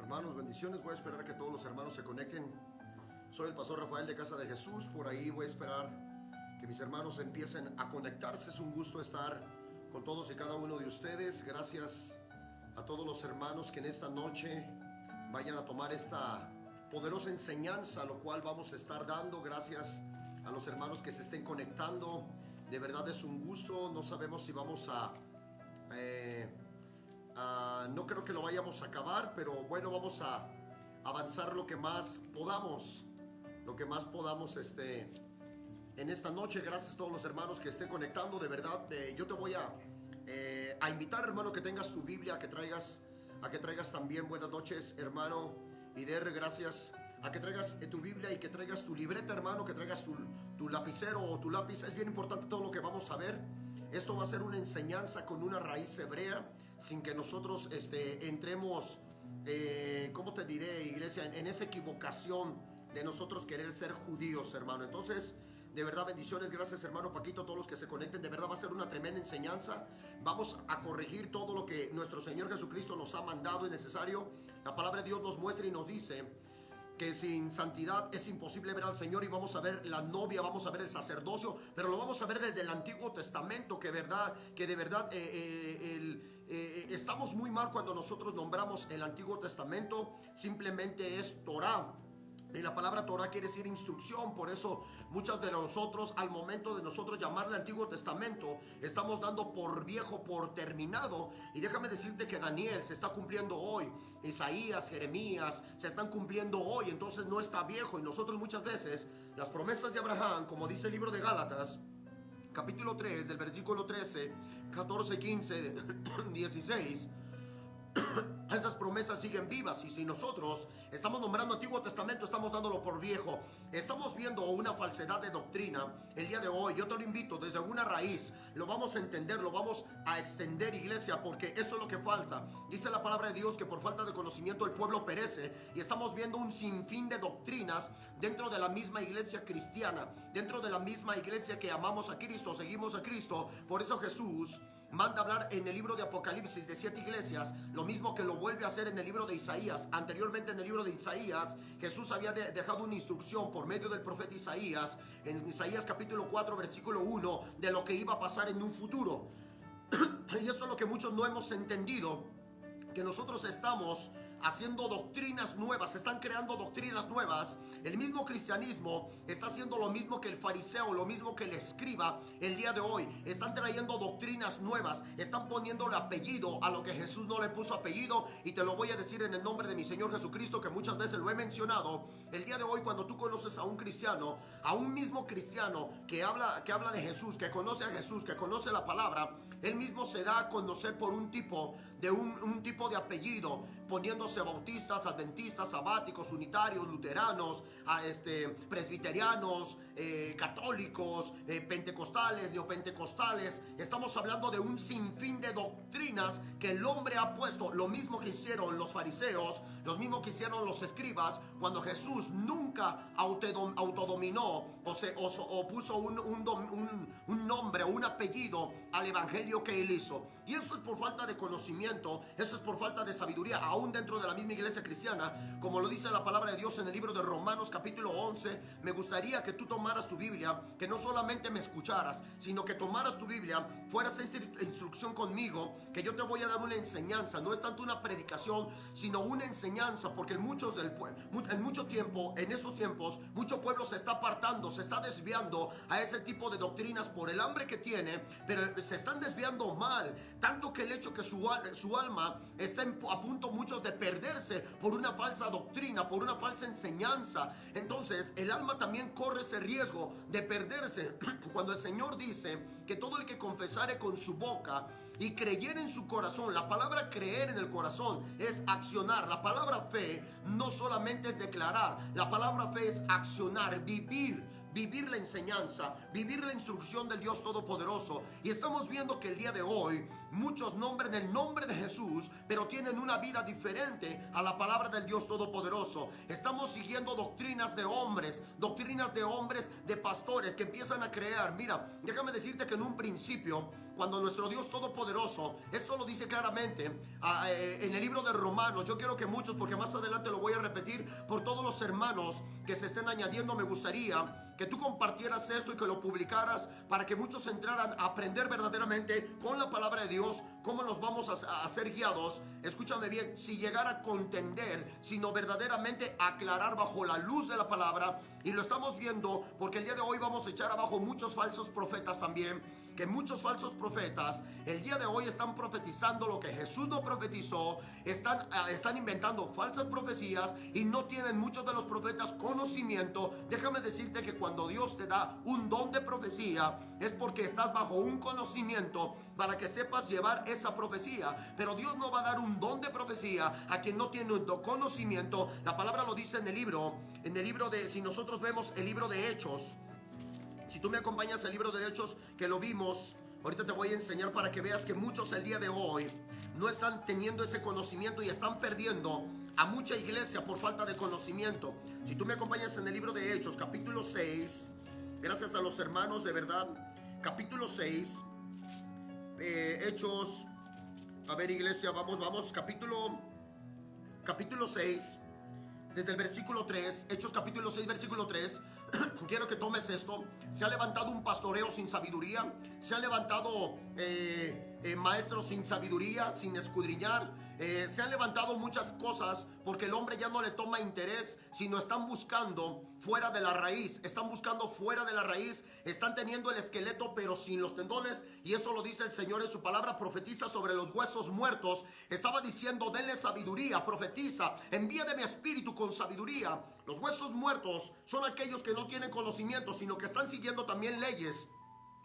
Hermanos, bendiciones. Voy a esperar a que todos los hermanos se conecten. Soy el pastor Rafael de Casa de Jesús. Por ahí voy a esperar que mis hermanos empiecen a conectarse. Es un gusto estar con todos y cada uno de ustedes. Gracias a todos los hermanos que en esta noche vayan a tomar esta poderosa enseñanza, lo cual vamos a estar dando. Gracias a los hermanos que se estén conectando. De verdad es un gusto. No sabemos si vamos no creo que lo vayamos a acabar, pero bueno, vamos a avanzar lo que más podamos, en esta noche. Gracias a todos los hermanos que estén conectando. De verdad, yo te voy a invitar, hermano, que tengas tu Biblia, a que traigas también. Buenas noches, hermano Ider, gracias. A que traigas tu Biblia y que traigas tu libreta, hermano, que traigas tu lapicero o tu lápiz. Es bien importante todo lo que vamos a ver. Esto va a ser una enseñanza con una raíz hebrea, sin que nosotros entremos, ¿cómo te diré, iglesia? En esa equivocación de nosotros querer ser judíos, hermano. Entonces, de verdad, bendiciones. Gracias, hermano Paquito, a todos los que se conecten. De verdad va a ser una tremenda enseñanza. Vamos a corregir todo lo que nuestro Señor Jesucristo nos ha mandado. Es necesario. La palabra de Dios nos muestra y nos dice que sin santidad es imposible ver al Señor, y vamos a ver la novia, vamos a ver el sacerdocio, pero lo vamos a ver desde el Antiguo Testamento, que de verdad estamos muy mal cuando nosotros nombramos el Antiguo Testamento. Simplemente es Torah. Y la palabra Torah quiere decir instrucción. Por eso muchas de nosotros, al momento de nosotros llamarle Antiguo Testamento, estamos dando por viejo, por terminado. Y déjame decirte que Daniel se está cumpliendo hoy, Isaías, Jeremías se están cumpliendo hoy. Entonces no está viejo. Y nosotros muchas veces las promesas de Abraham, como dice el libro de Gálatas capítulo 3, del versículo 13, 14, 15, 16, esas promesas siguen vivas. Y si nosotros estamos nombrando Antiguo Testamento, estamos dándolo por viejo. Estamos viendo una falsedad de doctrina el día de hoy. Yo te lo invito desde una raíz. Lo vamos a entender, lo vamos a extender, iglesia, porque eso es lo que falta. Dice la palabra de Dios que por falta de conocimiento el pueblo perece. Y estamos viendo un sinfín de doctrinas dentro de la misma iglesia cristiana, dentro de la misma iglesia que amamos a Cristo, seguimos a Cristo. Por eso Jesús manda hablar en el libro de Apocalipsis de 7 iglesias, lo mismo que lo vuelve a hacer en el libro de Isaías. Anteriormente, en el libro de Isaías, Jesús había dejado una instrucción por medio del profeta Isaías, en Isaías capítulo 4 versículo 1, de lo que iba a pasar en un futuro. Y esto es lo que muchos no hemos entendido, que nosotros estamos haciendo doctrinas nuevas, se están creando doctrinas nuevas. El mismo cristianismo está haciendo lo mismo que el fariseo, lo mismo que el escriba el día de hoy. Están trayendo doctrinas nuevas, están poniéndole apellido a lo que Jesús no le puso apellido. Y te lo voy a decir en el nombre de mi Señor Jesucristo, que muchas veces lo he mencionado. El día de hoy, cuando tú conoces a un cristiano, a un mismo cristiano que habla de Jesús, que conoce a Jesús, que conoce la palabra, él mismo se da a conocer por un tipo de apellido, poniéndose bautistas, adventistas, sabáticos, unitarios, luteranos, presbiterianos, católicos, pentecostales, neopentecostales. Estamos hablando de un sinfín de doctrinas que el hombre ha puesto. Lo mismo que hicieron los fariseos, lo mismo que hicieron los escribas, cuando Jesús nunca autodominó o puso un nombre o un apellido al evangelio que él hizo. Y eso es por falta de conocimiento, eso es por falta de sabiduría, aún dentro de la misma iglesia cristiana. Como lo dice la palabra de Dios en el libro de Romanos capítulo 11, me gustaría que tú tomaras tu Biblia, que no solamente me escucharas, sino que tomaras tu Biblia, fueras a esta instrucción conmigo, que yo te voy a dar una enseñanza. No es tanto una predicación, sino una enseñanza, porque en estos tiempos, mucho pueblo se está apartando, se está desviando a ese tipo de doctrinas por el hambre que tiene, pero se están desviando mal, tanto que el hecho que su alma está a punto muchos de perderse por una falsa doctrina, por una falsa enseñanza. Entonces el alma también corre ese riesgo de perderse cuando el Señor dice que todo el que confesare con su boca y creyere en su corazón. La palabra creer en el corazón es accionar. La palabra fe no solamente es declarar, la palabra fe es accionar, vivir la enseñanza, vivir la instrucción del Dios Todopoderoso. Y estamos viendo que el día de hoy muchos nombran el nombre de Jesús, pero tienen una vida diferente a la palabra del Dios Todopoderoso. Estamos siguiendo doctrinas de hombres, de pastores que empiezan a crear. Mira, déjame decirte que en un principio cuando nuestro Dios Todopoderoso, esto lo dice claramente en el libro de Romanos. Yo quiero que muchos, porque más adelante lo voy a repetir, por todos los hermanos que se estén añadiendo, me gustaría que tú compartieras esto y que lo publicaras para que muchos entraran a aprender verdaderamente con la palabra de Dios cómo nos vamos a ser guiados. Escúchame bien, si llegar a contender, sino verdaderamente aclarar bajo la luz de la palabra. Y lo estamos viendo porque el día de hoy vamos a echar abajo muchos falsos profetas también, que muchos falsos profetas el día de hoy están profetizando lo que Jesús no profetizó, están inventando falsas profecías y no tienen muchos de los profetas conocimiento. Déjame decirte que cuando Dios te da un don de profecía es porque estás bajo un conocimiento para que sepas llevar esa profecía. Pero Dios no va a dar un don de profecía a quien no tiene un conocimiento. La palabra lo dice en el libro de, si nosotros vemos el libro de Hechos, si tú me acompañas al libro de Hechos, que lo vimos, ahorita te voy a enseñar para que veas que muchos el día de hoy no están teniendo ese conocimiento y están perdiendo a mucha iglesia por falta de conocimiento. Si tú me acompañas en el libro de Hechos, capítulo 6, gracias a los hermanos de verdad, capítulo 6, Hechos, a ver iglesia, vamos, capítulo 6, desde el versículo 3, Hechos capítulo 6, versículo 3. Quiero que tomes esto. Se ha levantado un pastoreo sin sabiduría. Se han levantado maestros sin sabiduría, sin escudriñar. Se han levantado muchas cosas porque el hombre ya no le toma interés, sino están buscando fuera de la raíz. Están buscando fuera de la raíz. Están teniendo el esqueleto pero sin los tendones. Y eso lo dice el Señor en su palabra. Profetiza sobre los huesos muertos. Estaba diciendo: denle sabiduría, profetiza, envía de mi espíritu con sabiduría. Los huesos muertos son aquellos que no tienen conocimiento, sino que están siguiendo también leyes.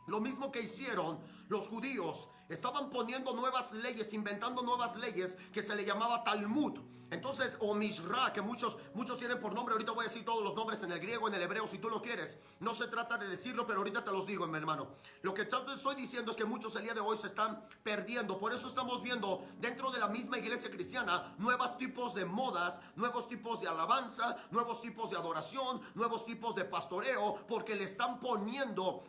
Lo mismo que hicieron los judíos. Estaban poniendo nuevas leyes, inventando nuevas leyes que se le llamaba Talmud. Entonces, o Mishra, que muchos tienen por nombre. Ahorita voy a decir todos los nombres en el griego, en el hebreo, si tú lo quieres. No se trata de decirlo, pero ahorita te los digo, mi hermano. Lo que estoy diciendo es que muchos el día de hoy se están perdiendo. Por eso estamos viendo dentro de la misma iglesia cristiana nuevos tipos de modas, nuevos tipos de alabanza, nuevos tipos de adoración, nuevos tipos de pastoreo, porque le están poniendo,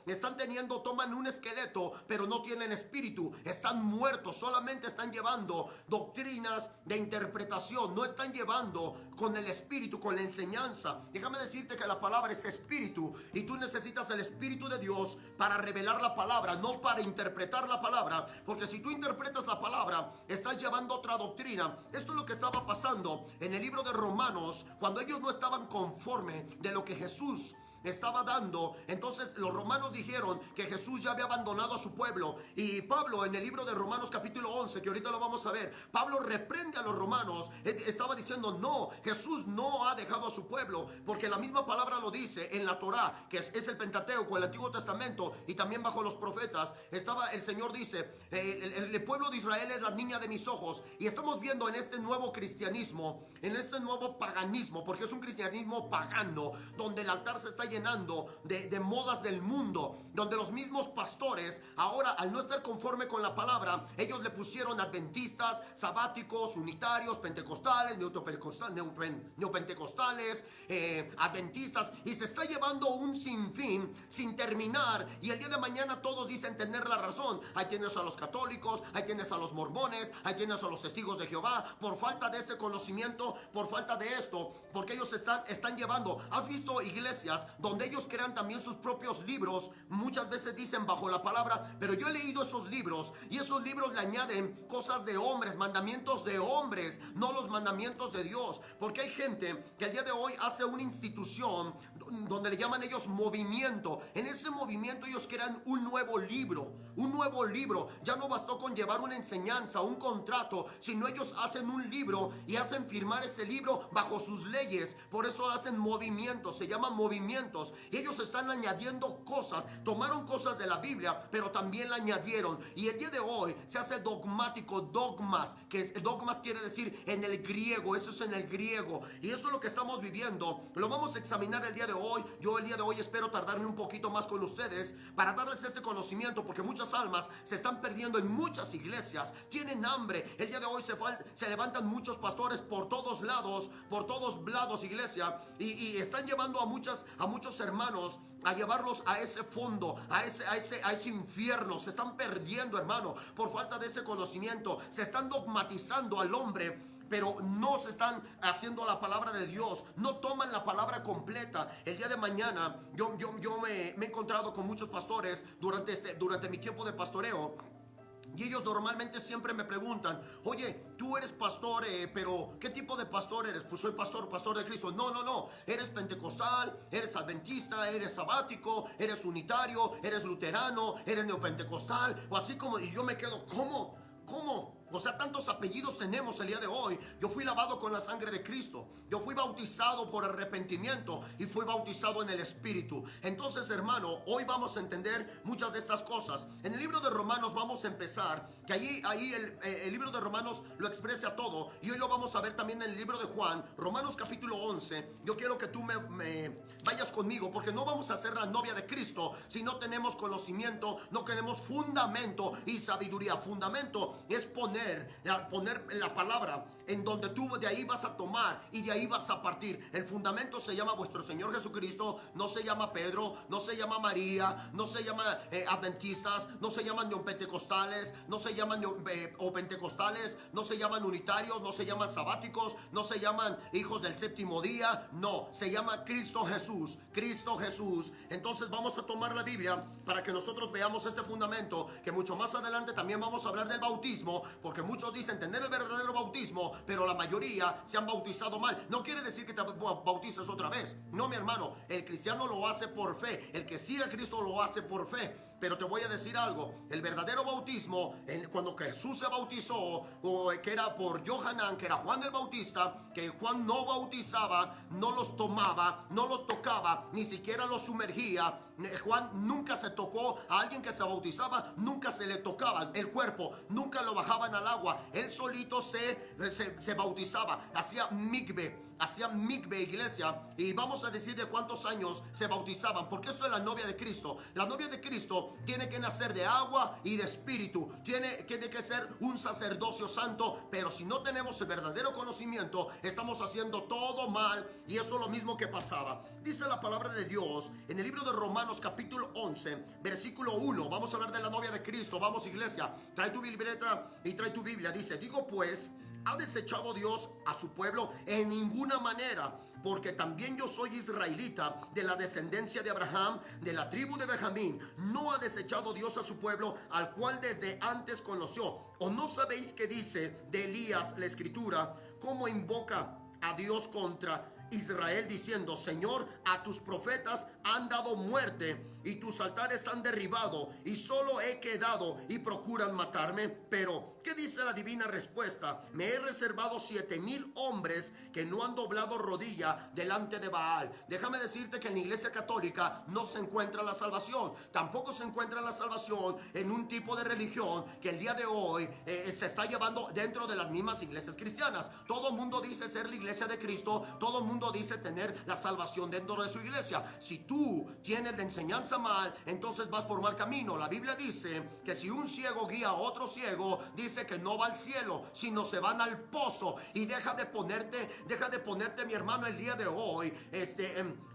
toman un esqueleto, pero no tienen espíritu. Están muertos, solamente están llevando doctrinas de interpretación, no están llevando con el espíritu, con la enseñanza. Déjame decirte que la palabra es espíritu y tú necesitas el espíritu de Dios para revelar la palabra, no para interpretar la palabra, porque si tú interpretas la palabra, estás llevando otra doctrina. Esto es lo que estaba pasando en el libro de Romanos, cuando ellos no estaban conforme de lo que Jesús estaba dando. Entonces los romanos dijeron que Jesús ya había abandonado a su pueblo. Y Pablo, en el libro de Romanos capítulo 11, que ahorita lo vamos a ver, Pablo reprende a los romanos. Estaba diciendo: no, Jesús no ha dejado a su pueblo, porque la misma palabra lo dice en la Torá, que es el Pentateuco, el Antiguo Testamento, y también bajo los profetas. El Señor dice: el pueblo de Israel es la niña de mis ojos. Y estamos viendo en este nuevo cristianismo, en este nuevo paganismo, porque es un cristianismo pagano, donde el altar se está llenando de modas del mundo, donde los mismos pastores ahora, al no estar conforme con la palabra, ellos le pusieron adventistas, sabáticos, unitarios, pentecostales, neopentecostales, adventistas, y se está llevando un sinfín sin terminar. Y el día de mañana todos dicen tener la razón. Ahí tienes a los católicos, ahí tienes a los mormones, ahí tienes a los testigos de Jehová, por falta de ese conocimiento, por falta de esto, porque ellos están llevando. ¿Has visto iglesias donde ellos crean también sus propios libros? Muchas veces dicen bajo la palabra, pero yo he leído esos libros y esos libros le añaden cosas de hombres, mandamientos de hombres, no los mandamientos de Dios. Porque hay gente que el día de hoy hace una institución donde le llaman ellos movimiento. En ese movimiento ellos crean un nuevo libro. Ya no bastó con llevar una enseñanza, un contrato, sino ellos hacen un libro y hacen firmar ese libro bajo sus leyes. Por eso hacen movimientos, se llaman movimientos. Y ellos están añadiendo cosas. Tomaron cosas de la Biblia, pero también la añadieron. Y el día de hoy se hace dogmático, dogmas, dogmas quiere decir en el griego, eso es en el griego. Y eso es lo que estamos viviendo. Lo vamos a examinar el día de hoy. Yo el día de hoy espero tardarme un poquito más con ustedes para darles este conocimiento, porque muchas almas se están perdiendo en muchas iglesias. Tienen hambre. El día de hoy se levantan muchos pastores por todos lados, iglesia, y están llevando a muchas muchos hermanos a llevarlos a ese fondo, a ese infierno. Se están perdiendo, hermano, por falta de ese conocimiento. Se están dogmatizando al hombre, pero no se están haciendo la palabra de Dios, no toman la palabra completa. El día de mañana yo me he encontrado con muchos pastores durante mi tiempo de pastoreo. Y ellos normalmente siempre me preguntan: oye, tú eres pastor, pero ¿qué tipo de pastor eres? Pues soy pastor de Cristo. No, eres pentecostal, eres adventista, eres sabático, eres unitario, eres luterano, eres neopentecostal, o así como. Y yo me quedo, ¿cómo? O sea, tantos apellidos tenemos el día de hoy. Yo fui lavado con la sangre de Cristo. Yo fui bautizado por arrepentimiento y fui bautizado en el Espíritu. Entonces, hermano, hoy vamos a entender muchas de estas cosas. En el libro de Romanos vamos a empezar, que ahí el libro de Romanos lo expresa todo. Y hoy lo vamos a ver también en el libro de Juan, Romanos capítulo 11. Yo quiero que tú me vayas conmigo, porque no vamos a ser la novia de Cristo si no tenemos conocimiento, no tenemos fundamento y sabiduría. Fundamento es poner la palabra en donde tú de ahí vas a tomar y de ahí vas a partir. El fundamento se llama vuestro Señor Jesucristo. No se llama Pedro, no se llama María, no se llama adventistas, no se llaman neopentecostales, no se llaman o pentecostales, no se llaman unitarios, no se llaman sabáticos, no se llaman hijos del séptimo día. No, se llama Cristo Jesús. Cristo Jesús. Entonces vamos a tomar la Biblia para que nosotros veamos este fundamento, que mucho más adelante también vamos a hablar del bautismo, porque muchos dicen tener el verdadero bautismo, pero la mayoría se han bautizado mal. No quiere decir que te bautices otra vez. No, mi hermano, el cristiano lo hace por fe. El que sigue a Cristo lo hace por fe. Pero te voy a decir algo: el verdadero bautismo, cuando Jesús se bautizó, que era por Johanán, que era Juan el Bautista, que Juan no bautizaba, no los tomaba, no los tocaba, ni siquiera los sumergía. Juan nunca se tocó a alguien que se bautizaba, nunca se le tocaba el cuerpo, nunca lo bajaban al agua. Él solito se bautizaba, hacía mikve, iglesia. Y vamos a decir de cuántos años se bautizaban, porque eso es la novia de Cristo. La novia de Cristo tiene que nacer de agua y de espíritu, tiene que ser un sacerdocio santo. Pero si no tenemos el verdadero conocimiento, estamos haciendo todo mal. Y eso es lo mismo que pasaba. Dice la palabra de Dios en el libro de Romanos capítulo 11 versículo 1. Vamos a hablar de la novia de Cristo. Vamos, iglesia, trae tu libreta y trae tu Biblia. Dice: digo pues, ¿ha desechado Dios a su pueblo? En ninguna manera, porque también yo soy israelita, de la descendencia de Abraham, de la tribu de Benjamín. No ha desechado Dios a su pueblo, al cual desde antes conoció. ¿O no sabéis que dice de Elías la escritura, cómo invoca a Dios contra Israel, diciendo: Señor, a tus profetas han dado muerte y tus altares han derribado, y solo he quedado y procuran matarme? Pero ¿qué dice la divina respuesta? Me he reservado 7,000 hombres que no han doblado rodilla delante de Baal. Déjame decirte que en la iglesia católica no se encuentra la salvación. Tampoco se encuentra la salvación en un tipo de religión que el día de hoy se está llevando dentro de las mismas iglesias cristianas. Todo el mundo dice ser la iglesia de Cristo, todo el mundo dice tener la salvación dentro de su iglesia. Si tú tienes la enseñanza mal, entonces vas por mal camino. La Biblia dice que si un ciego guía a otro ciego, dice que no va al cielo, sino se van al pozo. Y deja de ponerte, mi hermano, el día de hoy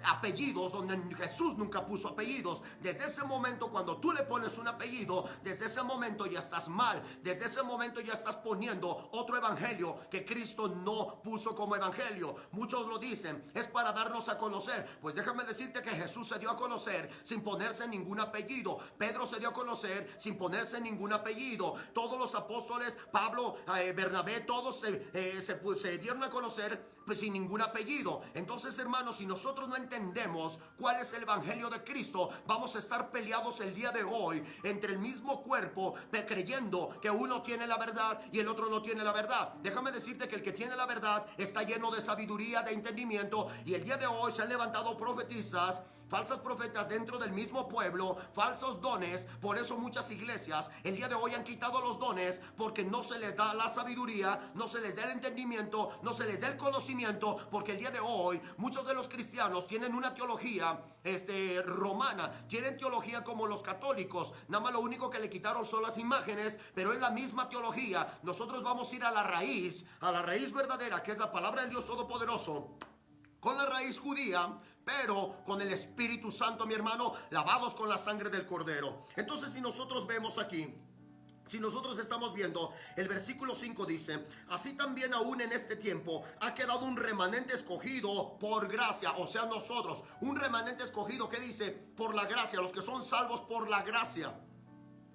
apellidos donde Jesús nunca puso apellidos. Desde ese momento, cuando tú le pones un apellido, desde ese momento ya estás mal. Desde ese momento ya estás poniendo otro evangelio que Cristo no puso como evangelio. Muchos lo dicen, es para darnos a conocer. Pues déjame decirte que Jesús se dio a conocer sin ponerse ningún apellido. Pedro se dio a conocer sin ponerse ningún apellido. Todos los apóstoles, Pablo, Bernabé, todos se dieron a conocer pues sin ningún apellido. Entonces, hermanos, si nosotros no entendemos cuál es el evangelio de Cristo, vamos a estar peleados el día de hoy entre el mismo cuerpo, creyendo que uno tiene la verdad y el otro no tiene la verdad. Déjame decirte que el que tiene la verdad está lleno de sabiduría, de entendimiento. Y el día de hoy se han levantado profetisas, falsas profetas dentro del mismo pueblo, falsos dones. Por eso muchas iglesias el día de hoy han quitado los dones, porque no se les da la sabiduría, no se les da el entendimiento, no se les da el conocimiento. Porque el día de hoy muchos de los cristianos tienen una teología romana, tienen teología como los católicos. Nada más lo único que le quitaron son las imágenes, pero es la misma teología. Nosotros vamos a ir a la raíz verdadera, que es la palabra del Dios Todopoderoso, con la raíz judía, pero con el Espíritu Santo, mi hermano, lavados con la sangre del Cordero. Entonces, si nosotros vemos aquí, si nosotros estamos viendo, el versículo 5 dice: así también aún en este tiempo ha quedado un remanente escogido por gracia. O sea, nosotros, un remanente escogido, que dice por la gracia, los que son salvos por la gracia.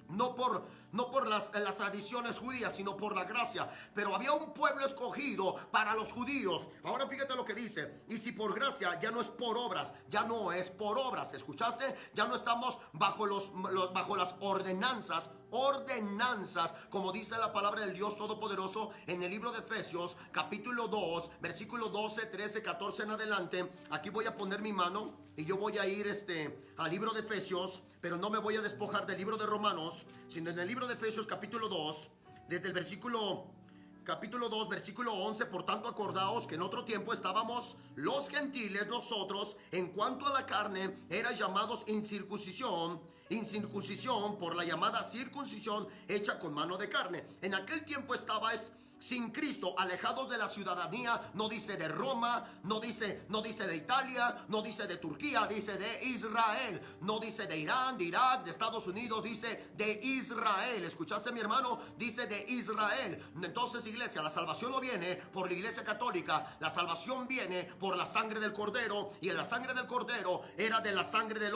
No por las tradiciones judías, sino por la gracia. Pero había un pueblo escogido para los judíos. Ahora fíjate lo que dice: y si por gracia, ya no es por obras. Ya no es por obras, ¿escuchaste? Ya no estamos bajo bajo las ordenanzas, como dice la palabra del Dios Todopoderoso en el libro de Efesios, capítulo 2, versículo 12, 13, 14 en adelante. Aquí voy a poner mi mano y yo voy a ir al libro de Efesios, pero no me voy a despojar del libro de Romanos, sino en el libro de Efesios capítulo 2, desde el capítulo 2, versículo 11. Por tanto, acordaos que en otro tiempo estábamos los gentiles, nosotros, en cuanto a la carne, eran llamados incircuncisión por la llamada circuncisión hecha con mano de carne. En aquel tiempo estabais sin Cristo, alejados de la ciudadanía, no dice de Roma, no dice de Italia, no dice de Turquía, dice de Israel, no dice de Irán, de Irak, de Estados Unidos, dice de Israel. ¿Escuchaste, mi hermano? Dice de Israel. Entonces, iglesia, la salvación no viene por la iglesia católica, la salvación viene por la sangre del Cordero, y en la sangre del Cordero era de la sangre de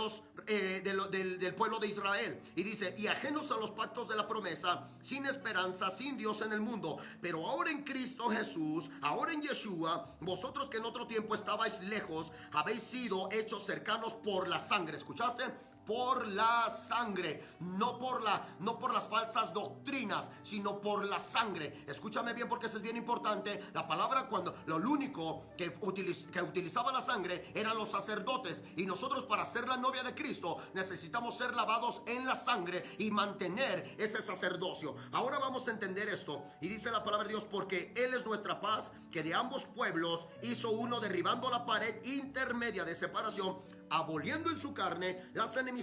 del pueblo de Israel. Y dice: y ajenos a los pactos de la promesa, sin esperanza, sin Dios en el mundo. Pero ahora en Cristo Jesús, ahora en Yeshua, vosotros que en otro tiempo estabais lejos, habéis sido hechos cercanos por la sangre. ¿Escuchaste? Por la sangre, no por las falsas doctrinas, sino por la sangre. Escúchame bien, porque eso es bien importante. La palabra, lo único que utilizaba la sangre eran los sacerdotes, y nosotros, para ser la novia de Cristo, necesitamos ser lavados en la sangre y mantener ese sacerdocio. Ahora vamos a entender esto, y dice la palabra de Dios: porque Él es nuestra paz, que de ambos pueblos hizo uno, derribando la pared intermedia de separación, aboliendo en su carne las enemistades.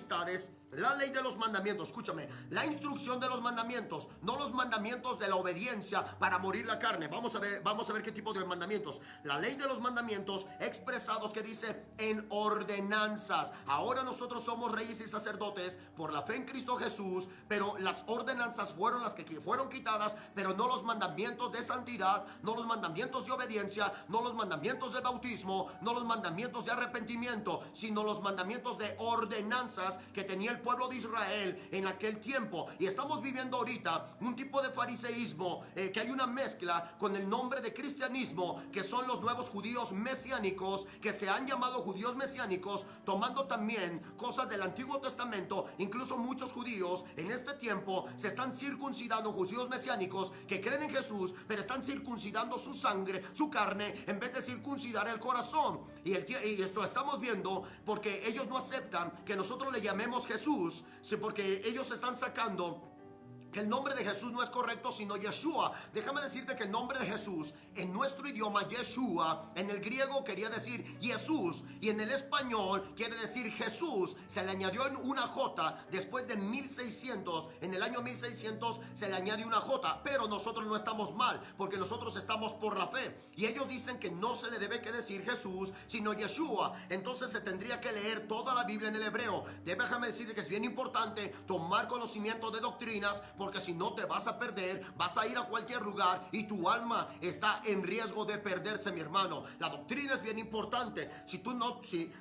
La ley de los mandamientos, escúchame, la instrucción de los mandamientos, no los mandamientos de la obediencia para morir la carne. Vamos a ver qué tipo de mandamientos. La ley de los mandamientos expresados, que dice en ordenanzas. Ahora nosotros somos reyes y sacerdotes por la fe en Cristo Jesús, pero las ordenanzas fueron las que fueron quitadas, pero no los mandamientos de santidad, no los mandamientos de obediencia, no los mandamientos del bautismo, no los mandamientos de arrepentimiento, sino los mandamientos de ordenanzas que tenía el pueblo de Israel en aquel tiempo. Y estamos viviendo ahorita un tipo de fariseísmo, que hay una mezcla con el nombre de cristianismo, que son los nuevos judíos mesiánicos, que se han llamado judíos mesiánicos, tomando también cosas del Antiguo Testamento. Incluso muchos judíos en este tiempo se están circuncidando, judíos mesiánicos que creen en Jesús, pero están circuncidando su sangre, su carne, en vez de circuncidar el corazón. Y esto estamos viendo porque ellos no aceptan que nosotros le llamemos Jesús, porque ellos están sacando que el nombre de Jesús no es correcto, sino Yeshua. Déjame decirte que el nombre de Jesús, en nuestro idioma, Yeshua, en el griego quería decir Jesús, y en el español quiere decir Jesús. Se le añadió una J después de 1600. En el año 1600 se le añadió una J, pero nosotros no estamos mal, porque nosotros estamos por la fe. Y ellos dicen que no se le debe que decir Jesús, sino Yeshua. Entonces se tendría que leer toda la Biblia en el hebreo. Déjame decirte que es bien importante tomar conocimiento de doctrinas, porque si no te vas a perder, vas a ir a cualquier lugar y tu alma está en riesgo de perderse, mi hermano. La doctrina es bien importante.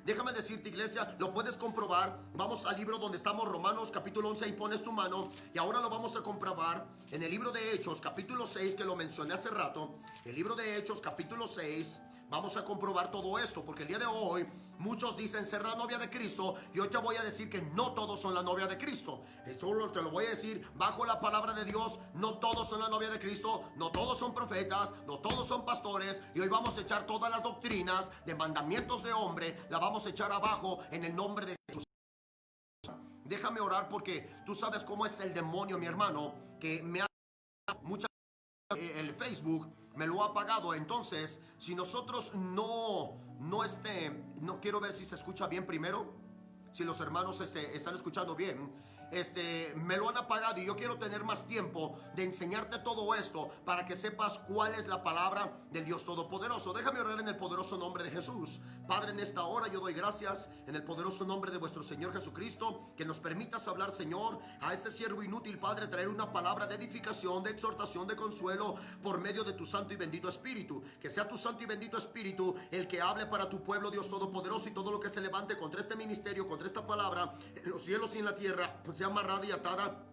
Déjame decirte, iglesia, lo puedes comprobar. Vamos al libro donde estamos, Romanos capítulo 11, y pones tu mano, y ahora lo vamos a comprobar en el libro de Hechos capítulo 6, que lo mencioné hace rato. El libro de Hechos capítulo 6, vamos a comprobar todo esto, porque el día de hoy muchos dicen ser la novia de Cristo, y hoy te voy a decir que no todos son la novia de Cristo. Esto te lo voy a decir bajo la palabra de Dios. No todos son la novia de Cristo, no todos son profetas, no todos son pastores. Y hoy vamos a echar todas las doctrinas de mandamientos de hombre, la vamos a echar abajo en el nombre de Jesús. Déjame orar, porque tú sabes cómo es el demonio, mi hermano, que me ha muchas el Facebook me lo ha apagado. Entonces, si nosotros no quiero ver si se escucha bien primero, si los hermanos están escuchando bien. me lo han apagado y yo quiero tener más tiempo de enseñarte todo esto para que sepas cuál es la palabra del Dios Todopoderoso. Déjame orar en el poderoso nombre de Jesús. Padre, en esta hora yo doy gracias en el poderoso nombre de vuestro Señor Jesucristo, que nos permitas hablar, Señor, a este siervo inútil, Padre, traer una palabra de edificación, de exhortación, de consuelo por medio de tu santo y bendito Espíritu. Que sea tu santo y bendito Espíritu el que hable para tu pueblo, Dios Todopoderoso, y todo lo que se levante contra este ministerio, contra esta palabra, en los cielos y en la tierra, sea amarrada y atada.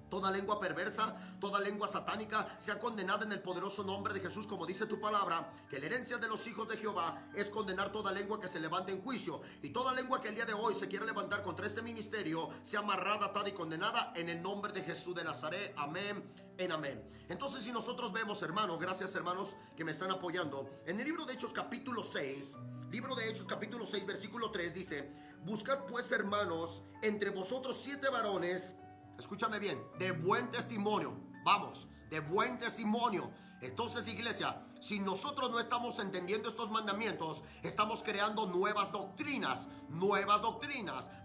Toda lengua perversa, toda lengua satánica sea condenada en el poderoso nombre de Jesús, como dice tu palabra, que la herencia de los hijos de Jehová es condenar toda lengua que se levante en juicio, y toda lengua que el día de hoy se quiera levantar contra este ministerio sea amarrada, atada y condenada en el nombre de Jesús de Nazaret. Amén. En amén. Entonces, si nosotros vemos, hermanos, gracias hermanos que me están apoyando, en el libro de Hechos capítulo 6, versículo 3 dice: buscad pues, hermanos, entre vosotros 7 varones, escúchame bien, de buen testimonio. Vamos, de buen testimonio. Entonces, iglesia, si nosotros no estamos entendiendo estos mandamientos, estamos creando nuevas doctrinas.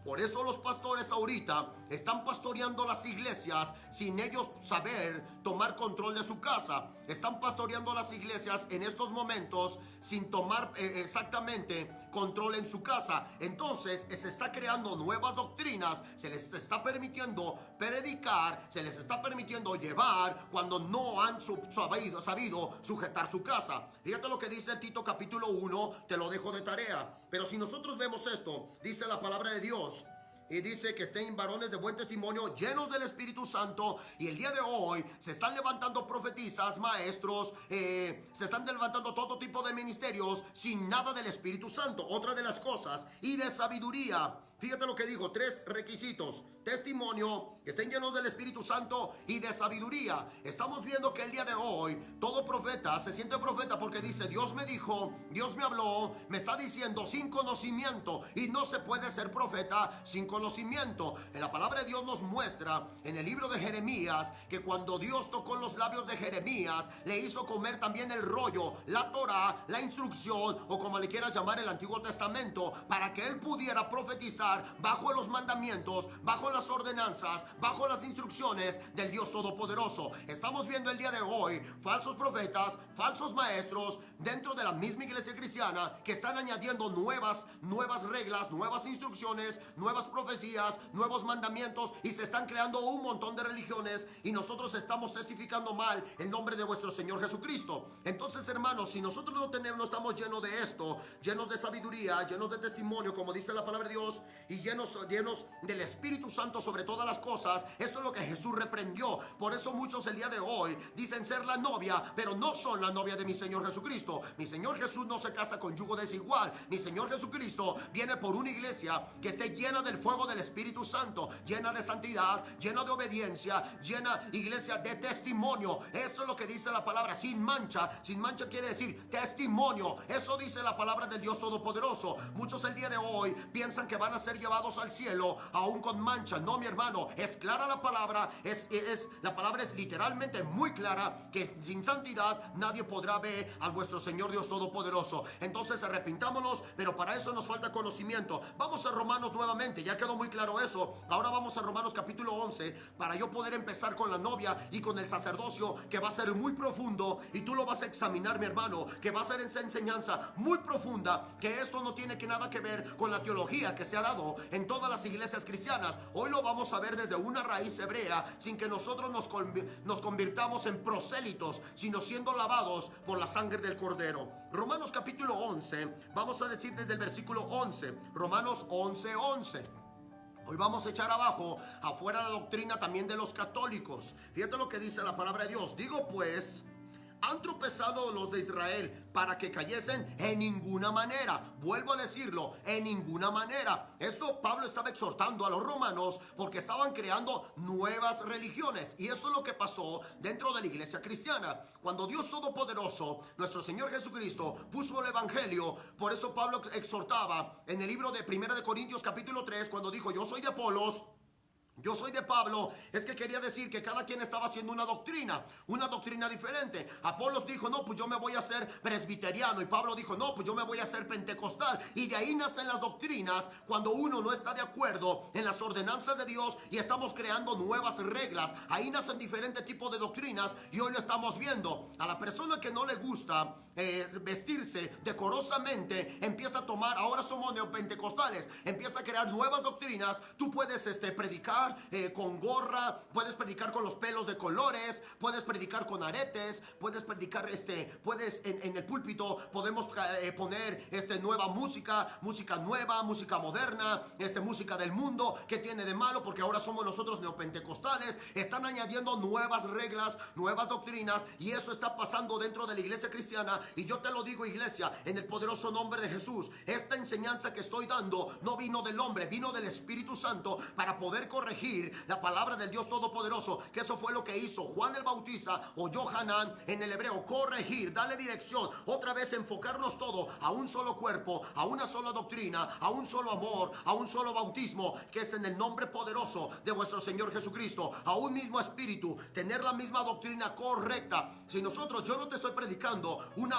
Por eso los pastores ahorita están pastoreando las iglesias sin ellos saber tomar control de su casa. Están pastoreando las iglesias en estos momentos sin tomar exactamente control en su casa. Entonces se está creando nuevas doctrinas, se les está permitiendo predicar, se les está permitiendo llevar cuando no han sabido sujetar su casa. Fíjate lo que dice Tito capítulo 1, te lo dejo de tarea. Pero si nosotros vemos esto, dice la palabra de Dios, y dice que estén varones de buen testimonio, llenos del Espíritu Santo. Y el día de hoy se están levantando profetisas, maestros, se están levantando todo tipo de ministerios sin nada del Espíritu Santo. Otra de las cosas, y de sabiduría. Fíjate lo que dijo, 3 requisitos: testimonio, que estén llenos del Espíritu Santo y de sabiduría. Estamos viendo que el día de hoy todo profeta se siente profeta porque dice: Dios me dijo, Dios me habló, me está diciendo, sin conocimiento. Y no se puede ser profeta sin conocimiento. En la palabra de Dios nos muestra en el libro de Jeremías que cuando Dios tocó los labios de Jeremías, le hizo comer también el rollo, la Torah, la instrucción, o como le quieras llamar, el Antiguo Testamento, para que él pudiera profetizar bajo los mandamientos, bajo las ordenanzas, bajo las instrucciones del Dios Todopoderoso. Estamos viendo el día de hoy falsos profetas, falsos maestros dentro de la misma iglesia cristiana que están añadiendo nuevas reglas, nuevas instrucciones, nuevas profecías, nuevos mandamientos, y se están creando un montón de religiones, y nosotros estamos testificando mal el nombre de vuestro Señor Jesucristo. Entonces, hermanos, si nosotros no estamos llenos de esto, llenos de sabiduría, llenos de testimonio, como dice la palabra de Dios, y llenos del Espíritu Santo sobre todas las cosas, esto es lo que Jesús reprendió. Por eso muchos el día de hoy dicen ser la novia, pero no son la novia de mi Señor Jesucristo. Mi Señor Jesús no se casa con yugo desigual. Mi Señor Jesucristo viene por una iglesia que esté llena del fuego del Espíritu Santo, llena de santidad, llena de obediencia, llena, iglesia, de testimonio. Eso es lo que dice la palabra, sin mancha. Sin mancha quiere decir testimonio. Eso dice la palabra del Dios Todopoderoso. Muchos el día de hoy piensan que van a ser llevados al cielo aún con mancha. No, mi hermano, es clara la palabra, la palabra es literalmente muy clara, que sin santidad nadie podrá ver a vuestro Señor Dios Todopoderoso. Entonces arrepintámonos, pero para eso nos falta conocimiento. Vamos a Romanos nuevamente, ya quedó muy claro eso. Ahora vamos a Romanos capítulo 11, para yo poder empezar con la novia y con el sacerdocio, que va a ser muy profundo, y tú lo vas a examinar, mi hermano, que va a ser esa enseñanza muy profunda, que esto no tiene nada que ver con la teología que se ha dado en todas las iglesias cristianas. Hoy lo vamos a ver desde una raíz hebrea, sin que nosotros nos convirtamos en prosélitos, sino siendo lavados por la sangre del Cordero. Romanos capítulo 11, vamos a decir desde el versículo 11, Romanos 11:11. Hoy vamos a echar afuera la doctrina también de los católicos. Fíjate lo que dice la palabra de Dios. Digo pues, ¿han tropezado los de Israel para que cayesen? En ninguna manera. Vuelvo a decirlo, en ninguna manera. Esto Pablo estaba exhortando a los romanos porque estaban creando nuevas religiones. Y eso es lo que pasó dentro de la iglesia cristiana. Cuando Dios Todopoderoso, nuestro Señor Jesucristo, puso el evangelio, por eso Pablo exhortaba en el libro de 1 de Corintios capítulo 3, cuando dijo: yo soy de Apolos, yo soy de Pablo, es que quería decir que cada quien estaba haciendo una doctrina diferente. Apolos dijo, no, pues yo me voy a hacer presbiteriano. Y Pablo dijo, no, pues yo me voy a hacer pentecostal. Y de ahí nacen las doctrinas cuando uno no está de acuerdo en las ordenanzas de Dios y estamos creando nuevas reglas. Ahí nacen diferentes tipos de doctrinas y hoy lo estamos viendo. A la persona que no le gusta vestirse decorosamente, empieza a tomar, ahora somos neopentecostales, empieza a crear nuevas doctrinas. Tú puedes predicar con gorra, puedes predicar con los pelos de colores, puedes predicar con aretes, puedes predicar, puedes en el púlpito podemos poner nueva música nueva, música moderna, música del mundo. ¿Qué tiene de malo? Porque ahora somos nosotros neopentecostales. Están añadiendo nuevas reglas, nuevas doctrinas, y eso está pasando dentro de la iglesia cristiana. Y yo te lo digo, iglesia, en el poderoso nombre de Jesús, esta enseñanza que estoy dando no vino del hombre, vino del Espíritu Santo para poder corregir la palabra del Dios Todopoderoso, que eso fue lo que hizo Juan el Bautista o Johanán en el hebreo, corregir, darle dirección, otra vez enfocarnos todo a un solo cuerpo, a una sola doctrina, a un solo amor, a un solo bautismo, que es en el nombre poderoso de vuestro Señor Jesucristo, a un mismo espíritu, tener la misma doctrina correcta. Si nosotros, yo no te estoy predicando una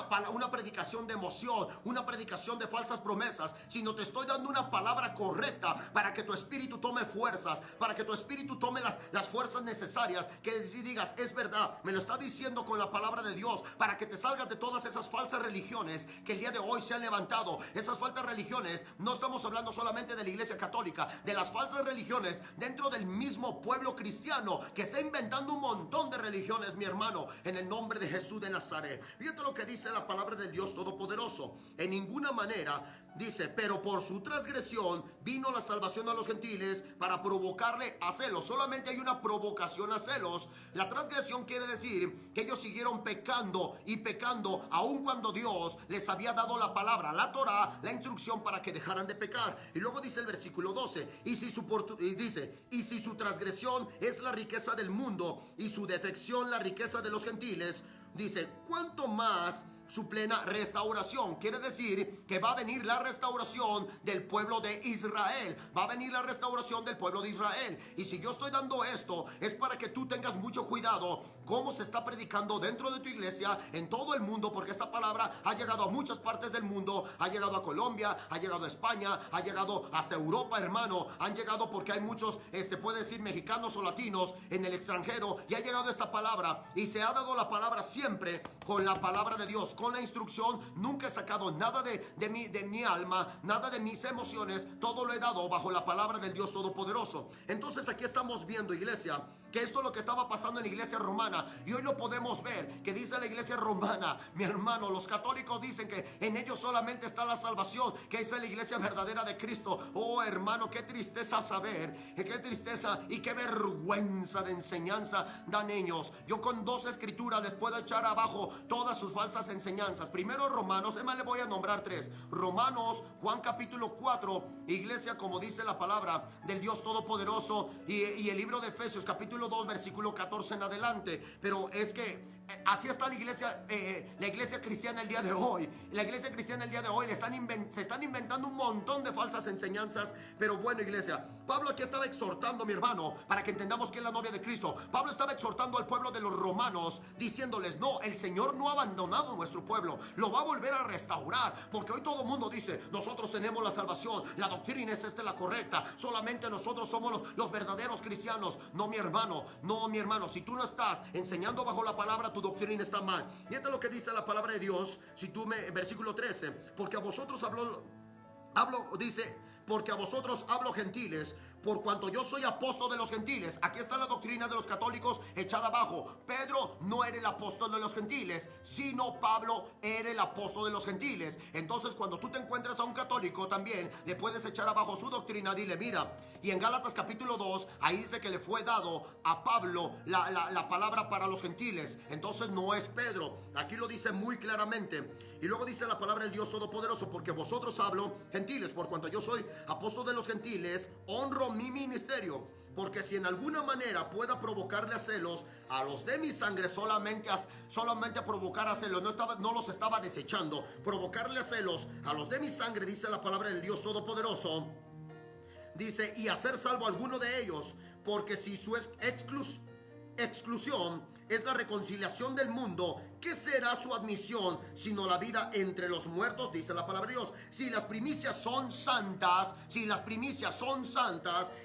predicación de emoción, una predicación de falsas promesas, sino te estoy dando una palabra correcta para que tu espíritu tome fuerzas, para que tu espíritu tome las fuerzas necesarias, que si digas, es verdad, me lo está diciendo con la palabra de Dios, para que te salgas de todas esas falsas religiones que el día de hoy se han levantado. Esas falsas religiones, no estamos hablando solamente de la iglesia católica, de las falsas religiones dentro del mismo pueblo cristiano, que está inventando un montón de religiones, mi hermano, en el nombre de Jesús de Nazaret. Fíjate lo que dice la palabra del Dios Todopoderoso. En ninguna manera, dice, pero por su transgresión vino la salvación a los gentiles para provocarle a celos. Solamente hay una provocación a celos. La transgresión quiere decir que ellos siguieron pecando y pecando, aun cuando Dios les había dado la palabra, la Torah, la instrucción para que dejaran de pecar. Y luego dice el versículo 12, y si su transgresión es la riqueza del mundo y su defección la riqueza de los gentiles, dice, ¿cuánto más su plena restauración? Quiere decir que va a venir la restauración del pueblo de Israel. Va a venir la restauración del pueblo de Israel. Y si yo estoy dando esto, es para que tú tengas mucho cuidado cómo se está predicando dentro de tu iglesia en todo el mundo, porque esta palabra ha llegado a muchas partes del mundo. Ha llegado a Colombia, ha llegado a España, ha llegado hasta Europa, hermano. Han llegado porque hay muchos, puede decir, mexicanos o latinos en el extranjero, y ha llegado esta palabra, y se ha dado la palabra siempre con la palabra de Dios, con la instrucción. Nunca he sacado nada de mi alma, nada de mis emociones, todo lo he dado bajo la palabra del Dios Todopoderoso. Entonces aquí estamos viendo, iglesia, que esto es lo que estaba pasando en la iglesia romana, y hoy lo podemos ver, que dice la iglesia romana, mi hermano, los católicos dicen que en ellos solamente está la salvación, que es la iglesia verdadera de Cristo. Oh, hermano, qué tristeza saber, qué tristeza y qué vergüenza de enseñanza dan ellos. Yo con 2 escrituras les puedo echar abajo todas sus falsas enseñanzas. Primero Romanos, además le voy a nombrar 3. Romanos, Juan capítulo 4, iglesia, como dice la palabra del Dios Todopoderoso, y el libro de Efesios capítulo 2, versículo 14 en adelante. Pero es que así está la iglesia cristiana el día de hoy. La iglesia cristiana el día de hoy se están inventando un montón de falsas enseñanzas. Pero bueno, iglesia, Pablo aquí estaba exhortando, mi hermano, para que entendamos que es la novia de Cristo. Pablo estaba exhortando al pueblo de los romanos, diciéndoles, no, el Señor no ha abandonado nuestro pueblo, lo va a volver a restaurar. Porque hoy todo el mundo dice, nosotros tenemos la salvación, la doctrina es la correcta, solamente nosotros somos los verdaderos cristianos. No, mi hermano, si tú no estás enseñando bajo la palabra, tu doctrina está mal. Fíjate lo que dice la palabra de Dios, versículo 13, porque a vosotros porque a vosotros hablo gentiles, por cuanto yo soy apóstol de los gentiles. Aquí está la doctrina de los católicos echada abajo. Pedro no era el apóstol de los gentiles, sino Pablo era el apóstol de los gentiles. Entonces, cuando tú te encuentras a un católico, también le puedes echar abajo su doctrina. Dile, mira, y en Gálatas capítulo 2, ahí dice que le fue dado a Pablo la palabra para los gentiles. Entonces no es Pedro. Aquí lo dice muy claramente. Y luego dice la palabra del Dios Todopoderoso, porque vosotros hablo gentiles, por cuanto yo soy apóstol de los gentiles, honro mi ministerio, porque si en alguna manera pueda provocarle a celos a los de mi sangre, solamente a provocar a celos, no los estaba desechando, provocarle a celos a los de mi sangre, dice la palabra del Dios Todopoderoso, dice, y hacer salvo a alguno de ellos, porque si su exclusión es la reconciliación del mundo, ¿qué será su admisión sino la vida entre los muertos? Dice la palabra de Dios. Si las primicias son santas,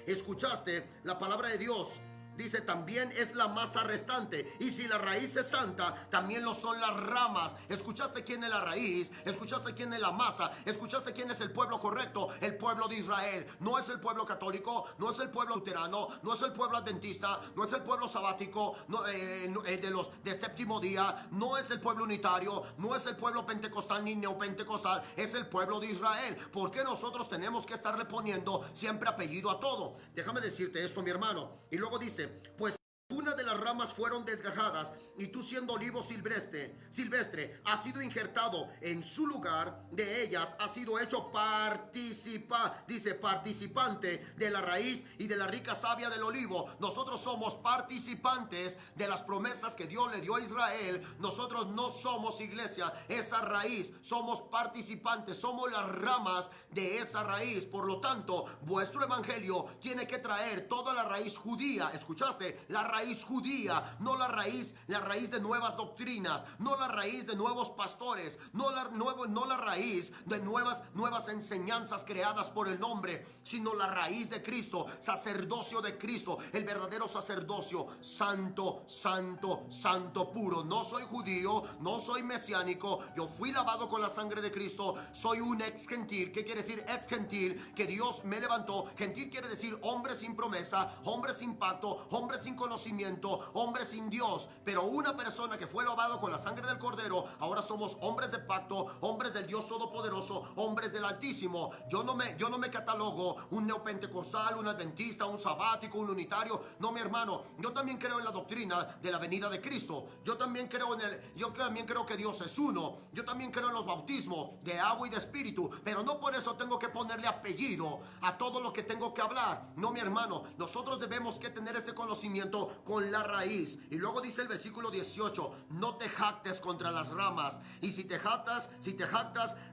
escuchaste la palabra de Dios. Dice, también es la masa restante. Y si la raíz es santa, también lo son las ramas. ¿Escuchaste quién es la raíz? ¿Escuchaste quién es la masa? ¿Escuchaste quién es el pueblo correcto? El pueblo de Israel. No es el pueblo católico, no es el pueblo luterano, no es el pueblo adventista, no es el pueblo sabático, de séptimo día, no es el pueblo unitario, no es el pueblo pentecostal ni neopentecostal, es el pueblo de Israel. ¿Por qué nosotros tenemos que estarle poniendo siempre apellido a todo? Déjame decirte esto, mi hermano. Y luego dice, pues una de las ramas fueron desgajadas, y tú, siendo olivo silvestre, has sido injertado en su lugar. De ellas has sido hecho participante de la raíz y de la rica savia del olivo. Nosotros somos participantes de las promesas que Dios le dio a Israel. Nosotros no somos iglesia, esa raíz, somos participantes, somos las ramas de esa raíz. Por lo tanto, vuestro evangelio tiene que traer toda la raíz judía. ¿Escuchaste? La raíz judía, no la raíz de nuevas doctrinas, no la raíz de nuevos pastores, no la raíz de nuevas enseñanzas creadas por el hombre, sino la raíz de Cristo, sacerdocio de Cristo, el verdadero sacerdocio, santo, santo, santo, puro. No soy judío, no soy mesiánico, yo fui lavado con la sangre de Cristo, soy un ex gentil. ¿Qué quiere decir ex gentil? Que Dios me levantó. Gentil quiere decir hombre sin promesa, hombre sin pacto, hombre sin conocimiento, hombre sin Dios. Pero una persona que fue lavado con la sangre del Cordero, ahora somos hombres de pacto, hombres del Dios Todopoderoso, hombres del Altísimo. Yo no me catalogo un neopentecostal, un adventista, un sabático, un unitario. No, mi hermano, yo también creo en la doctrina de la venida de Cristo. Yo también creo que Dios es uno. Yo también creo en los bautismos de agua y de espíritu, pero no por eso tengo que ponerle apellido a todo lo que tengo que hablar. No, mi hermano, nosotros debemos que tener este conocimiento con la raíz. Y luego dice el versículo 18, no te jactes contra las ramas. Y si te jactas,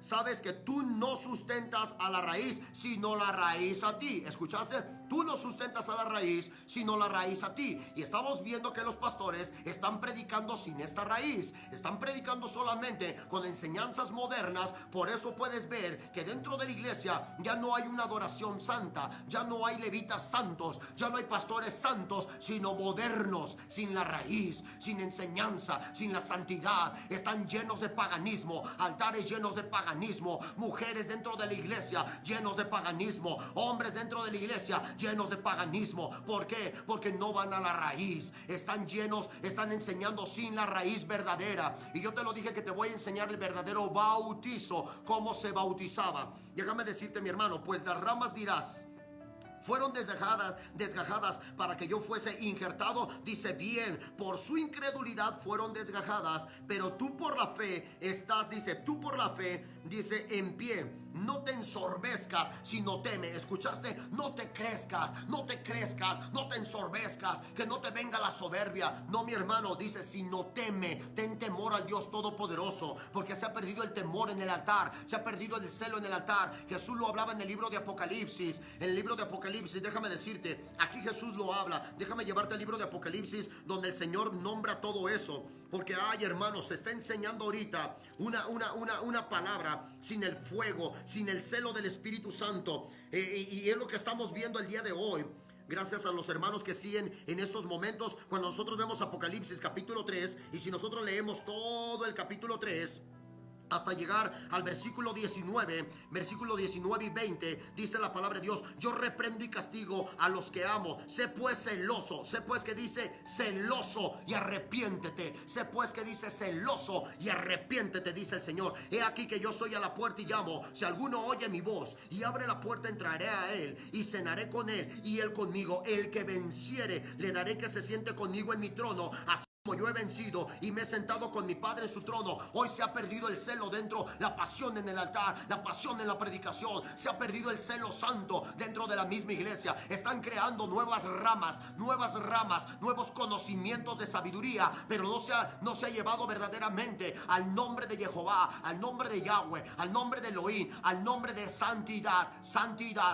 sabes que tú no sustentas a la raíz, sino la raíz a ti. ¿Escuchaste? Tú no sustentas a la raíz, sino la raíz a ti. Y estamos viendo que los pastores están predicando sin esta raíz, están predicando solamente con enseñanzas modernas. Por eso puedes ver que dentro de la iglesia ya no hay una adoración santa, ya no hay levitas santos, ya no hay pastores santos, sino modernos, sin la raíz, sin enseñanza, sin la santidad. Están llenos de paganismo, altares llenos de paganismo, mujeres dentro de la iglesia llenos de paganismo, hombres dentro de la iglesia llenos de paganismo. ¿Por qué? Porque no van a la raíz, están enseñando sin la raíz verdadera. Y yo te lo dije que te voy a enseñar el verdadero bautizo, cómo se bautizaba. Déjame decirte, mi hermano, pues las ramas dirás, fueron desgajadas para que yo fuese injertado. Dice, bien, por su incredulidad fueron desgajadas, pero tú por la fe estás, dice, en pie. No te ensorbezcas, sino teme. ¿Escuchaste? No te crezcas, no te ensorbezcas, que no te venga la soberbia. No, mi hermano, dice, sino teme. Ten temor al Dios Todopoderoso, porque se ha perdido el temor en el altar, se ha perdido el celo en el altar. Jesús lo hablaba en el libro de Apocalipsis. En el libro de Apocalipsis, déjame decirte, aquí Jesús lo habla. Déjame llevarte al libro de Apocalipsis, donde el Señor nombra todo eso. Porque, ay, hermanos, se está enseñando ahorita una palabra sin el fuego, sin el celo del Espíritu Santo. Y es lo que estamos viendo el día de hoy. Gracias a los hermanos que siguen en estos momentos. Cuando nosotros vemos Apocalipsis capítulo 3, y si nosotros leemos todo el capítulo 3, hasta llegar al versículo 19 y 20, dice la palabra de Dios, yo reprendo y castigo a los que amo. Sé pues celoso, sé pues que dice celoso y arrepiéntete. Sé pues que dice celoso y arrepiéntete, dice el Señor. He aquí que yo soy a la puerta y llamo. Si alguno oye mi voz y abre la puerta, entraré a él y cenaré con él y él conmigo. El que venciere, le daré que se siente conmigo en mi trono, así Yo he vencido y me he sentado con mi Padre en su trono. Hoy se ha perdido el celo dentro, la pasión en el altar, la pasión en la predicación. Se ha perdido el celo santo dentro de la misma iglesia. Están creando nuevas ramas, nuevos conocimientos de sabiduría, pero no se ha llevado verdaderamente al nombre de Jehová, al nombre de Yahweh, al nombre de Elohim, al nombre de santidad,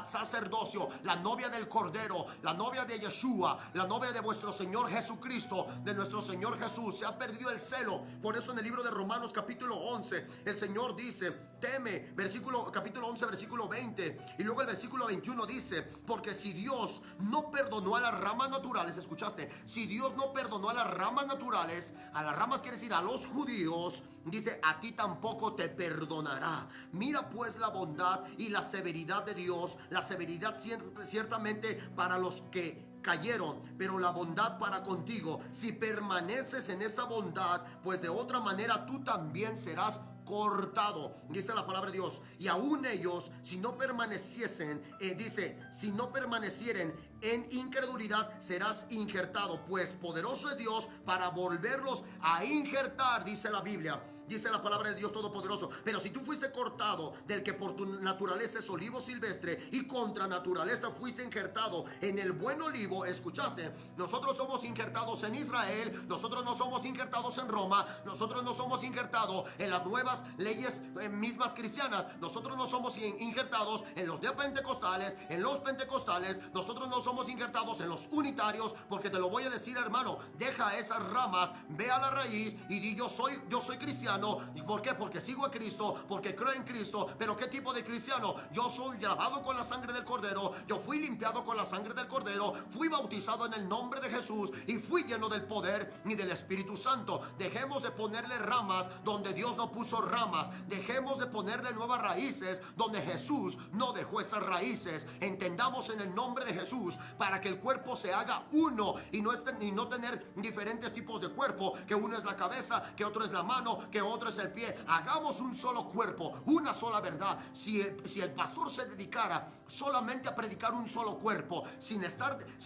sacerdocio, la novia del Cordero, la novia de Yeshua, la novia de vuestro Señor Jesucristo, de nuestro Señor Jesús. Se ha perdido el celo. Por eso en el libro de Romanos capítulo 11 el Señor dice: teme, capítulo 11 versículo 20, y luego el versículo 21 dice: porque si Dios no perdonó a las ramas naturales, escuchaste, si Dios no perdonó a las ramas naturales, a las ramas quiere decir a los judíos, dice: a ti tampoco te perdonará. Mira pues la bondad y la severidad de Dios, la severidad ciertamente para los que cayeron, pero la bondad para contigo, si permaneces en esa bondad, pues de otra manera tú también serás cortado, dice la palabra de Dios. Y aún ellos, si no permaneciesen, dice, si no permanecieren en incredulidad, serás injertado, pues poderoso es Dios para volverlos a injertar, dice la Biblia. Dice la palabra de Dios Todopoderoso: pero si tú fuiste cortado del que por tu naturaleza es olivo silvestre, y contra naturaleza fuiste injertado en el buen olivo, escuchaste, nosotros somos injertados en Israel, nosotros no somos injertados en Roma, nosotros no somos injertados en las nuevas leyes mismas cristianas, nosotros no somos injertados en los neopentecostales, en los pentecostales, nosotros no somos injertados en los unitarios, porque te lo voy a decir, hermano, deja esas ramas, ve a la raíz y di: yo soy cristiano. ¿Y por qué? Porque sigo a Cristo, porque creo en Cristo. Pero ¿qué tipo de cristiano? Yo soy lavado con la sangre del Cordero, yo fui limpiado con la sangre del Cordero, fui bautizado en el nombre de Jesús y fui lleno del poder y del Espíritu Santo. Dejemos de ponerle ramas donde Dios no puso ramas. Dejemos de ponerle nuevas raíces donde Jesús no dejó esas raíces. Entendamos en el nombre de Jesús, para que el cuerpo se haga uno y no tener diferentes tipos de cuerpo, que uno es la cabeza, que otro es la mano, que otro es el pie. Hagamos un solo cuerpo, una sola verdad. Si el pastor se dedicara solamente a predicar un solo cuerpo, si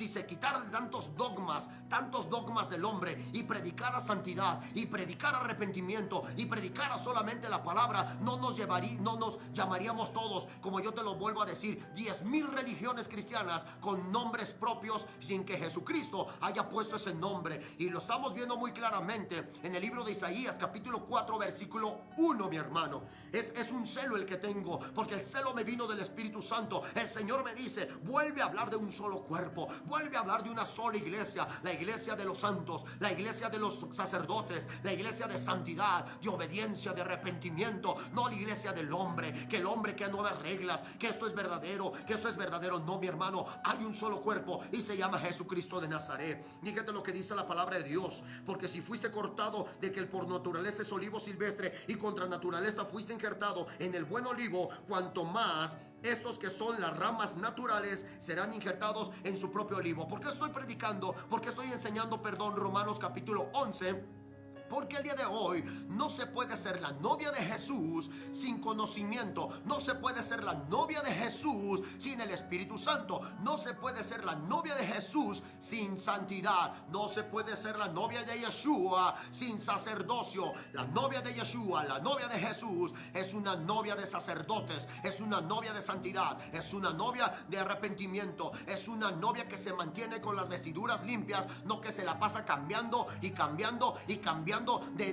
se quitara de tantos dogmas del hombre, y predicara santidad, y predicara arrepentimiento, y predicara solamente la palabra, no nos llamaríamos todos, como yo te lo vuelvo a decir, 10,000 religiones cristianas con nombres propios, sin que Jesucristo haya puesto ese nombre. Y lo estamos viendo muy claramente en el libro de Isaías capítulo 4 versículo 1, mi hermano. Es un celo el que tengo, porque el celo me vino del Espíritu Santo. El Señor me dice: vuelve a hablar de un solo cuerpo, vuelve a hablar de una sola iglesia, la iglesia de los santos, la iglesia de los sacerdotes, la iglesia de santidad, de obediencia, de arrepentimiento, no la iglesia del hombre, que el hombre crea nuevas reglas, que eso es verdadero, no, mi hermano, hay un solo cuerpo y se llama Jesucristo de Nazaret. Fíjate lo que dice la palabra de Dios: porque si fuiste cortado de que el por naturaleza es olivo silvestre, y contra naturaleza fuiste injertado en el buen olivo, cuanto más estos que son las ramas naturales serán injertados en su propio olivo. ¿Por qué estoy predicando? ¿Por qué estoy enseñando, Romanos capítulo 11? Porque el día de hoy no se puede ser la novia de Jesús sin conocimiento. No se puede ser la novia de Jesús sin el Espíritu Santo. No se puede ser la novia de Jesús sin santidad. No se puede ser la novia de Yeshua sin sacerdocio. La novia de Yeshua, la novia de Jesús, es una novia de sacerdotes, es una novia de santidad, es una novia de arrepentimiento, es una novia que se mantiene con las vestiduras limpias, no que se la pasa cambiando y cambiando y cambiando de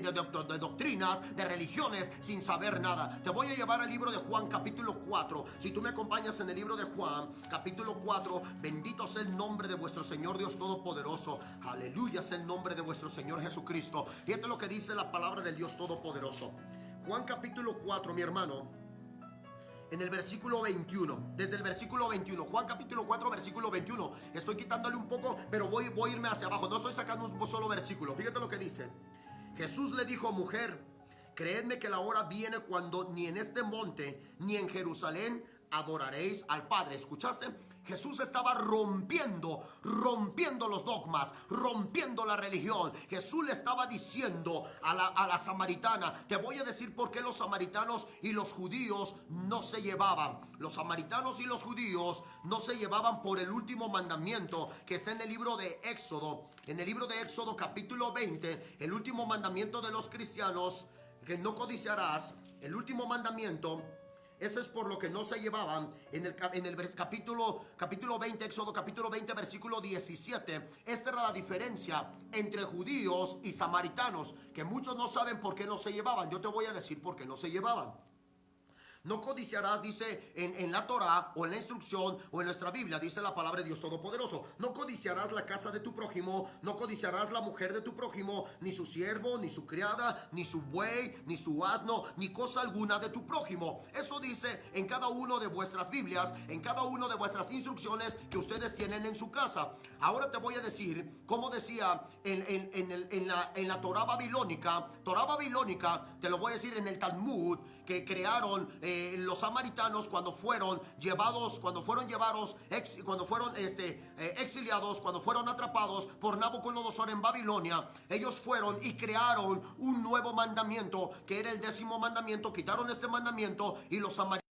doctrinas, de religiones, sin saber nada. Te voy a llevar al libro de Juan capítulo 4. Si tú me acompañas en el libro de Juan capítulo 4, bendito sea el nombre de vuestro Señor Dios Todopoderoso. Aleluya sea el nombre de vuestro Señor Jesucristo. Fíjate lo que dice la palabra del Dios Todopoderoso. Juan capítulo 4, mi hermano, en el versículo 21, desde el versículo 21, Juan capítulo 4 versículo 21. Estoy quitándole un poco, pero voy a irme hacia abajo, no estoy sacando un solo versículo. Fíjate lo que dice: Jesús le dijo: mujer, creedme que la hora viene cuando ni en este monte ni en Jerusalén adoraréis al Padre. ¿Escuchaste? Jesús estaba rompiendo los dogmas, rompiendo la religión. Jesús le estaba diciendo a la samaritana, te voy a decir por qué los samaritanos y los judíos no se llevaban. Los samaritanos y los judíos no se llevaban por el último mandamiento que está en el libro de Éxodo. En el libro de Éxodo capítulo 20, el último mandamiento de los cristianos, que no codiciarás, el último mandamiento. Ese es por lo que no se llevaban. En el capítulo 20, Éxodo capítulo 20, versículo 17. Esta era la diferencia entre judíos y samaritanos, que muchos no saben por qué no se llevaban. Yo te voy a decir por qué no se llevaban. No codiciarás, dice en la Torah o en la instrucción o en nuestra Biblia, dice la palabra de Dios Todopoderoso. No codiciarás la casa de tu prójimo, no codiciarás la mujer de tu prójimo, ni su siervo, ni su criada, ni su buey, ni su asno, ni cosa alguna de tu prójimo. Eso dice en cada uno de vuestras Biblias, en cada uno de vuestras instrucciones que ustedes tienen en su casa. Ahora te voy a decir, como decía en la Torah babilónica, te lo voy a decir en el Talmud, que crearon los samaritanos cuando fueron exiliados, cuando fueron atrapados por Nabucodonosor en Babilonia. Ellos fueron y crearon un nuevo mandamiento, que era el 10º mandamiento. Quitaron este mandamiento y los samaritanos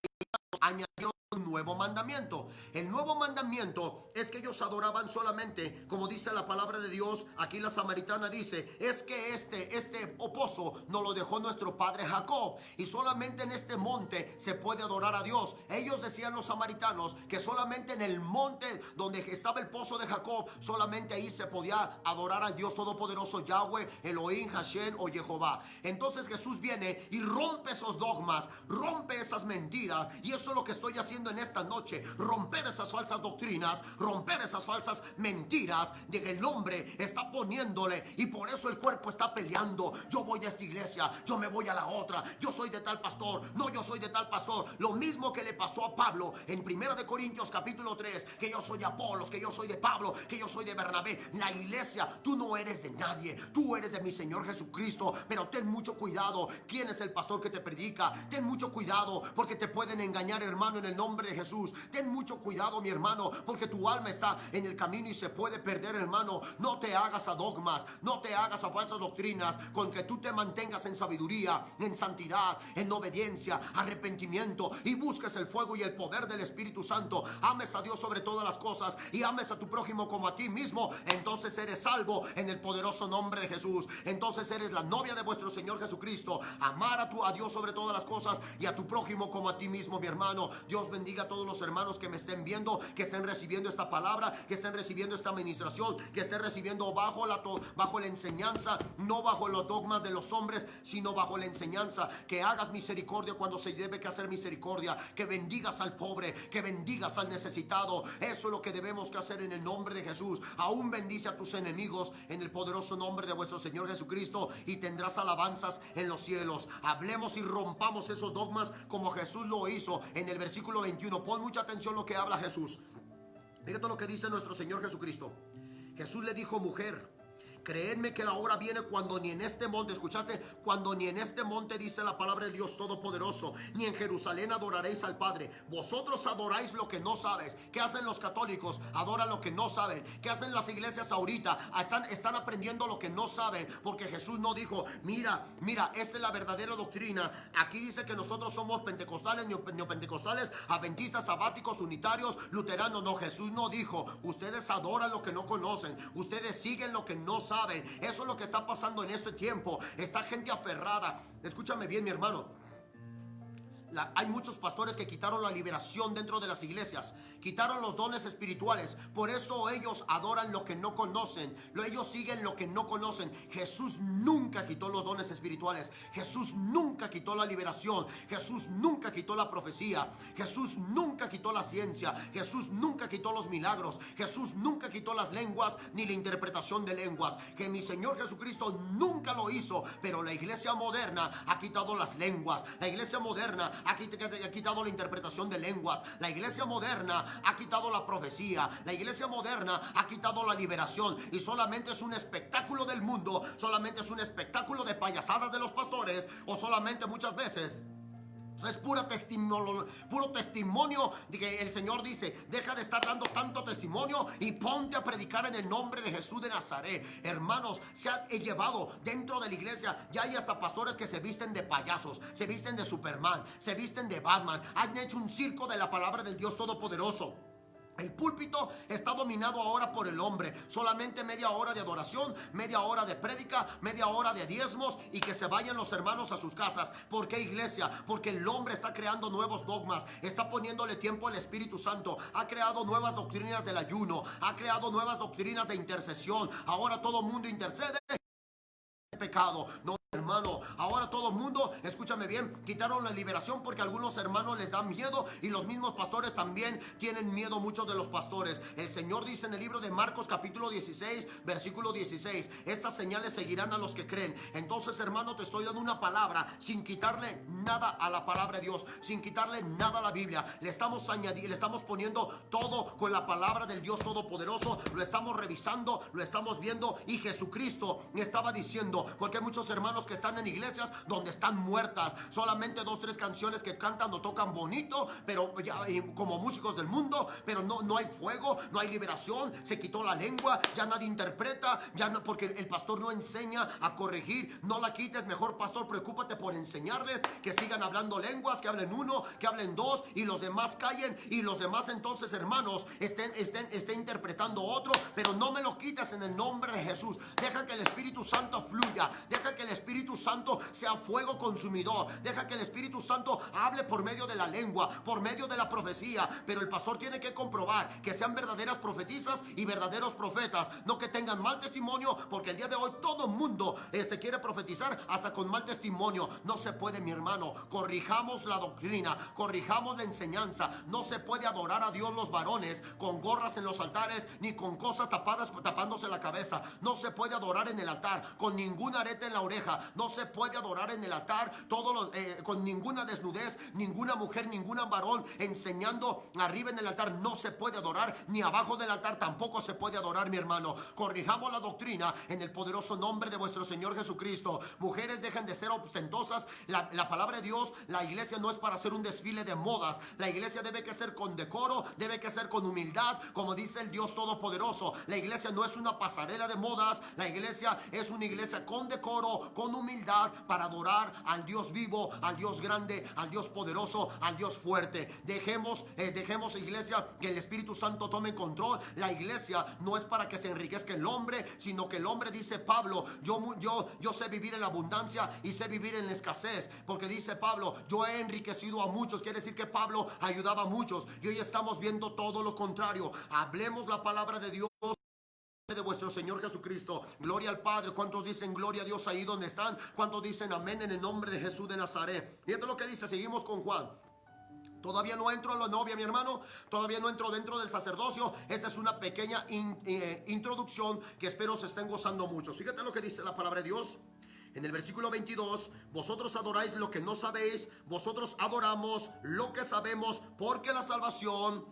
añadieron un nuevo mandamiento. El nuevo mandamiento es que ellos adoraban solamente, como dice la palabra de Dios. Aquí la samaritana dice, es que este pozo nos lo dejó nuestro padre Jacob, y solamente en este monte se puede adorar a Dios. Ellos decían, los samaritanos, que solamente en el monte donde estaba el pozo de Jacob, solamente ahí se podía adorar al Dios Todopoderoso, Yahweh, Elohim, Hashem o Jehová. Entonces Jesús viene y rompe esos dogmas, rompe esas mentiras, y eso es lo que estoy haciendo en esta noche: romper esas falsas doctrinas, romper esas falsas mentiras de que el hombre está poniéndole, y por eso el cuerpo está peleando. Yo voy de esta iglesia, yo me voy a la otra, yo soy de tal pastor, no, yo soy de tal pastor. Lo mismo que le pasó a Pablo en 1 Corintios capítulo 3, que yo soy de Apolos, que yo soy de Pablo, que yo soy de Bernabé. La iglesia, tú no eres de nadie, tú eres de mi Señor Jesucristo. Pero ten mucho cuidado quién es el pastor que te predica. Ten mucho cuidado porque te pueden engañar, hermano, en el nombre de Jesús. Ten mucho cuidado, mi hermano, porque tu alma está en el camino y se puede perder, hermano. No te hagas a dogmas, no te hagas a falsas doctrinas, con que tú te mantengas en sabiduría, en santidad, en obediencia, arrepentimiento, y busques el fuego y el poder del Espíritu Santo. Ames a Dios sobre todas las cosas y ames a tu prójimo como a ti mismo. Entonces eres salvo en el poderoso nombre de Jesús. Entonces eres la novia de vuestro Señor Jesucristo. Amar a Dios sobre todas las cosas y a tu prójimo como a ti mismo, mi hermano. Dios bendiga a todos los hermanos que me estén viendo, que estén recibiendo esta palabra, que estén recibiendo esta administración, que estén recibiendo bajo la enseñanza, no bajo los dogmas de los hombres, sino bajo la enseñanza. Que hagas misericordia cuando se debe que hacer misericordia, que bendigas al pobre, que bendigas al necesitado. Eso es lo que debemos que hacer en el nombre de Jesús. Aún bendice a tus enemigos en el poderoso nombre de vuestro Señor Jesucristo, y tendrás alabanzas en los cielos. Hablemos y rompamos esos dogmas como Jesús lo hizo en el versículo 21. Pon mucha atención lo que habla Jesús. Fíjate lo que dice nuestro Señor Jesucristo. Jesús le dijo: mujer, creedme que la hora viene cuando ni en este monte, ¿escuchaste? Cuando ni en este monte, dice la palabra del Dios Todopoderoso, ni en Jerusalén adoraréis al Padre. Vosotros adoráis lo que no sabes. ¿Qué hacen los católicos? Adoran lo que no saben. ¿Qué hacen las iglesias ahorita? Están aprendiendo lo que no saben, porque Jesús no dijo, mira, esa es la verdadera doctrina. Aquí dice que nosotros somos pentecostales, neopentecostales, adventistas, sabáticos, unitarios, luteranos. No, Jesús no dijo, ustedes adoran lo que no conocen, ustedes siguen lo que no saben. Eso es lo que está pasando en este tiempo. Está gente aferrada. Escúchame bien, mi hermano. Hay muchos pastores que quitaron la liberación dentro de las iglesias, quitaron los dones espirituales. Por eso ellos adoran lo que no conocen, ellos siguen lo que no conocen. Jesús nunca quitó los dones espirituales, Jesús nunca quitó la liberación, Jesús nunca quitó la profecía, Jesús nunca quitó la ciencia, Jesús nunca quitó los milagros, Jesús nunca quitó las lenguas ni la interpretación de lenguas. Que mi Señor Jesucristo nunca lo hizo. Pero la iglesia moderna ha quitado las lenguas, la iglesia moderna ha quitado la interpretación de lenguas, la iglesia moderna ha quitado la profecía, la iglesia moderna ha quitado la liberación, y solamente es un espectáculo del mundo, solamente es un espectáculo de payasadas de los pastores, o solamente muchas veces Es puro testimonio de que el Señor dice: deja de estar dando tanto testimonio y ponte a predicar en el nombre de Jesús de Nazaret. Hermanos, se ha llevado dentro de la iglesia, ya hay hasta pastores que se visten de payasos, se visten de Superman, se visten de Batman. Han hecho un circo de la palabra del Dios Todopoderoso. El púlpito está dominado ahora por el hombre. Solamente media hora de adoración, media hora de prédica, media hora de diezmos, y que se vayan los hermanos a sus casas. ¿Por qué, iglesia? Porque el hombre está creando nuevos dogmas, está poniéndole tiempo al Espíritu Santo, ha creado nuevas doctrinas del ayuno, ha creado nuevas doctrinas de intercesión. Ahora todo el mundo intercede. Pecado, no, hermano, ahora todo el mundo, escúchame bien, quitaron la liberación porque a algunos hermanos les da miedo, y los mismos pastores también tienen miedo, muchos de los pastores. El Señor dice en el libro de Marcos capítulo 16 versículo 16: estas señales seguirán a los que creen. Entonces, hermano, te estoy dando una palabra sin quitarle nada a la palabra de Dios, sin quitarle nada a la Biblia. Le estamos añadiendo, le estamos poniendo todo con la palabra del Dios Todopoderoso. Lo estamos revisando, lo estamos viendo, y Jesucristo me estaba diciendo, porque hay muchos hermanos que están en iglesias donde están muertas, solamente 2, 3 canciones que cantan o tocan bonito, pero ya, como músicos del mundo, pero no hay fuego, no hay liberación. Se quitó la lengua, ya nadie interpreta, ya no, porque el pastor no enseña a corregir. No la quites, mejor, pastor, preocúpate por enseñarles que sigan hablando lenguas, que hablen 1, que hablen 2, y los demás callen, y los demás entonces, hermanos, estén interpretando otro. Pero no me lo quites en el nombre de Jesús. Deja que el Espíritu Santo fluya. Deja que el Espíritu Santo sea fuego consumidor. Deja que el Espíritu Santo hable por medio de la lengua, por medio de la profecía. Pero el pastor tiene que comprobar que sean verdaderas profetisas y verdaderos profetas, no que tengan mal testimonio, porque el día de hoy todo el mundo quiere profetizar hasta con mal testimonio. No se puede, mi hermano. Corrijamos la doctrina, corrijamos la enseñanza. No se puede adorar a Dios los varones con gorras en los altares, ni con cosas tapadas, tapándose la cabeza. No se puede adorar en el altar con ningún arete en la oreja. No se puede adorar en el altar con ninguna desnudez, ninguna mujer, ningún varón enseñando arriba en el altar. No se puede adorar, ni abajo del altar tampoco se puede adorar, mi hermano. Corrijamos la doctrina en el poderoso nombre de vuestro Señor Jesucristo. Mujeres, dejen de ser ostentosas. La palabra de Dios, la iglesia no es para hacer un desfile de modas. La iglesia debe que ser con decoro, debe que ser con humildad, como dice el Dios Todopoderoso. La iglesia no es una pasarela de modas. La iglesia es una iglesia con decoro, con humildad, para adorar al Dios vivo, al Dios grande, al Dios poderoso, al Dios fuerte. Dejemos, iglesia, que el Espíritu Santo tome control. La iglesia no es para que se enriquezca el hombre, sino que el hombre, dice Pablo, yo sé vivir en la abundancia y sé vivir en la escasez, porque dice Pablo, yo he enriquecido a muchos. Quiere decir que Pablo ayudaba a muchos, y hoy estamos viendo todo lo contrario. Hablemos la palabra de Dios, de vuestro Señor Jesucristo. Gloria al Padre. ¿Cuántos dicen gloria a Dios ahí donde están? ¿Cuántos dicen amén en el nombre de Jesús de Nazaret? Fíjate lo que dice, seguimos con Juan. Todavía no entro a la novia, mi hermano. Todavía no entro dentro del sacerdocio. Esta es una pequeña introducción que espero se estén gozando mucho. Fíjate lo que dice la palabra de Dios. En el versículo 22, vosotros adoráis lo que no sabéis, vosotros adoramos lo que sabemos, porque la salvación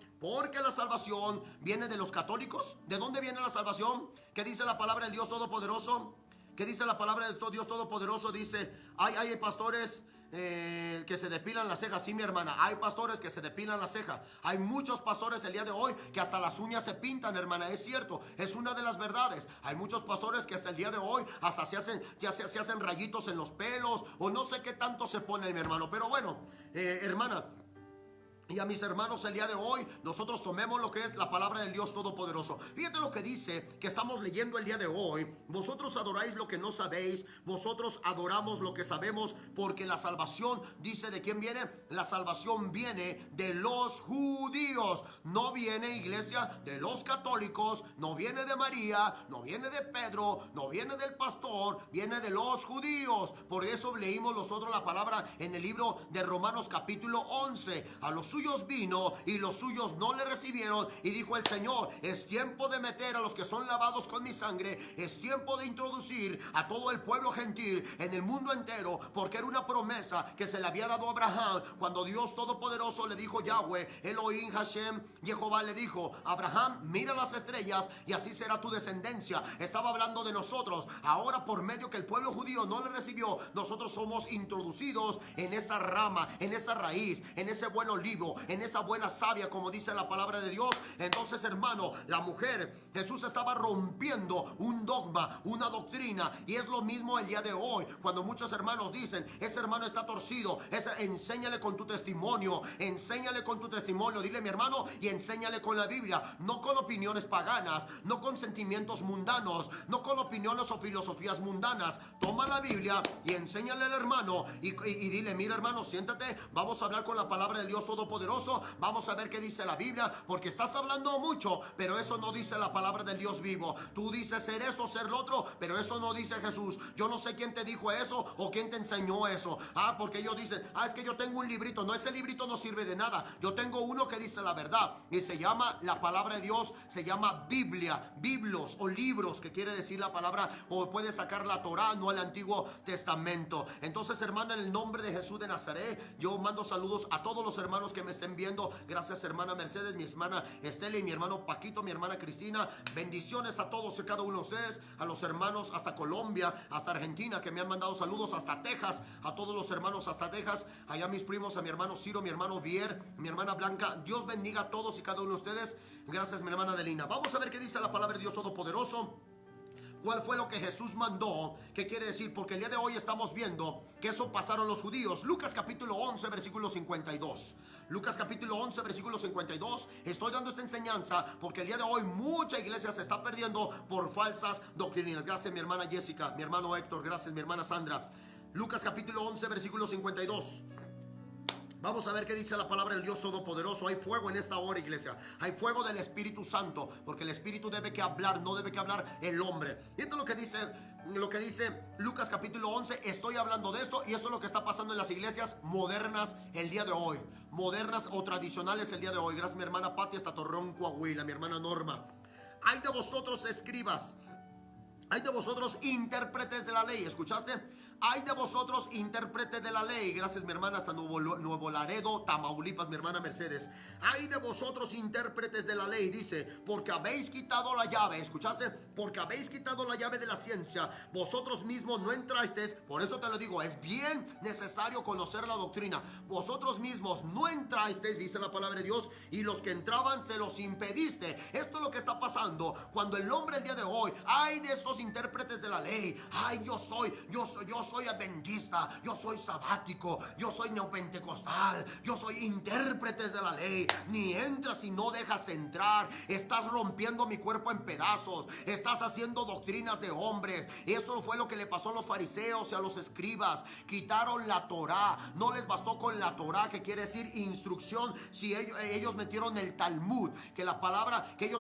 viene de los católicos. ¿De dónde viene la salvación? ¿Qué dice la palabra del Dios Todopoderoso? ¿Qué dice la palabra del Dios Todopoderoso? Dice, hay pastores que se depilan las cejas. Sí, mi hermana, hay pastores que se depilan las cejas. Hay muchos pastores el día de hoy que hasta las uñas se pintan, hermana. Es cierto, es una de las verdades. Hay muchos pastores que hasta el día de hoy hasta se hacen rayitos en los pelos, o no sé qué tanto se ponen, mi hermano. Pero bueno, hermana, y a mis hermanos, el día de hoy nosotros tomemos lo que es la palabra del Dios Todopoderoso. Fíjate lo que dice, que estamos leyendo el día de hoy. Vosotros adoráis lo que no sabéis, vosotros adoramos lo que sabemos, porque la salvación, dice, ¿de quién viene? La salvación viene de los judíos. No viene, iglesia, de los católicos, no viene de María, no viene de Pedro, no viene del pastor, viene de los judíos. Por eso leímos nosotros la palabra en el libro de Romanos capítulo 11. A los suyos suyos vino y los suyos no le recibieron. Y dijo el Señor: es tiempo de meter a los que son lavados con mi sangre. Es tiempo de introducir a todo el pueblo gentil en el mundo entero, porque era una promesa que se le había dado a Abraham cuando Dios Todopoderoso le dijo, Yahweh, Elohim, Hashem, Jehová le dijo: Abraham, mira las estrellas y así será tu descendencia. Estaba hablando de nosotros. Ahora, por medio que el pueblo judío no le recibió, nosotros somos introducidos en esa rama, en esa raíz, en ese buen olivo, en esa buena savia, como dice la palabra de Dios. Entonces, hermano, la mujer, Jesús estaba rompiendo un dogma, una doctrina, y es lo mismo el día de hoy. Cuando muchos hermanos dicen, ese hermano está torcido, enséñale con tu testimonio, enséñale con tu testimonio, dile mi hermano, y enséñale con la Biblia, no con opiniones paganas, no con sentimientos mundanos, no con opiniones o filosofías mundanas. Toma la Biblia y enséñale al hermano y dile, mira hermano, siéntate, vamos a hablar con la palabra del Dios Todopoderoso, vamos a ver qué dice la Biblia, porque estás hablando mucho, pero eso no dice la palabra del Dios vivo. Tú dices ser esto, ser lo otro, pero eso no dice Jesús. Yo no sé quién te dijo eso o quién te enseñó eso. Porque ellos dicen, es que yo tengo un librito. No, ese librito no sirve de nada. Yo tengo uno que dice la verdad y se llama la palabra de Dios, se llama Biblia, biblos o libros, que quiere decir la palabra, o puede sacar la Torá, no el Antiguo Testamento. Entonces, hermana, en el nombre de Jesús de Nazaret, yo mando saludos a todos los hermanos que me estén viendo. Gracias, hermana Mercedes, mi hermana Estela y mi hermano Paquito, mi hermana Cristina. Bendiciones a todos y cada uno de ustedes, a los hermanos hasta Colombia, hasta Argentina, que me han mandado saludos, hasta Texas, a todos los hermanos hasta Texas, allá mis primos, a mi hermano Ciro, mi hermano Vier, mi hermana Blanca. Dios bendiga a todos y cada uno de ustedes. Gracias, mi hermana Adelina. Vamos a ver qué dice la palabra de Dios Todopoderoso. ¿Cuál fue lo que Jesús mandó? ¿Qué quiere decir? Porque el día de hoy estamos viendo que eso pasaron los judíos. Lucas capítulo 11, versículo 52. Lucas capítulo 11, versículo 52. Estoy dando esta enseñanza porque el día de hoy mucha iglesia se está perdiendo por falsas doctrinas. Gracias, mi hermana Jessica, mi hermano Héctor, gracias, mi hermana Sandra. Lucas capítulo 11, versículo 52. Vamos a ver qué dice la palabra del Dios Todopoderoso. Hay fuego en esta hora, iglesia. Hay fuego del Espíritu Santo, porque el Espíritu debe que hablar, no debe que hablar el hombre. Y esto es lo que dice Lucas capítulo 11. Estoy hablando de esto y esto es lo que está pasando en las iglesias modernas el día de hoy. Modernas o tradicionales el día de hoy. Gracias, mi hermana Pati, hasta Torreón, Coahuila, mi hermana Norma. Hay de vosotros escribas, hay de vosotros intérpretes de la ley. ¿Escuchaste? Hay de vosotros intérpretes de la ley. Gracias, mi hermana, hasta Nuevo Laredo, Tamaulipas, mi hermana Mercedes. Hay de vosotros intérpretes de la ley, dice, porque habéis quitado la llave. ¿Escuchaste? Porque habéis quitado la llave de la ciencia. Vosotros mismos no entrasteis. Por eso te lo digo, es bien necesario conocer la doctrina. Vosotros mismos no entrasteis, dice la palabra de Dios, y los que entraban se los impediste. Esto es lo que está pasando cuando el hombre el día de hoy, hay de estos intérpretes de la ley. Ay, yo soy adventista, yo soy sabático, yo soy neopentecostal, yo soy intérpretes de la ley. Ni entras y no dejas entrar. Estás rompiendo mi cuerpo en pedazos. Estás haciendo doctrinas de hombres. Eso fue lo que le pasó a los fariseos y a los escribas. Quitaron la Torá. No les bastó con la Torá, que quiere decir instrucción. Si ellos metieron el Talmud, que la palabra que ellos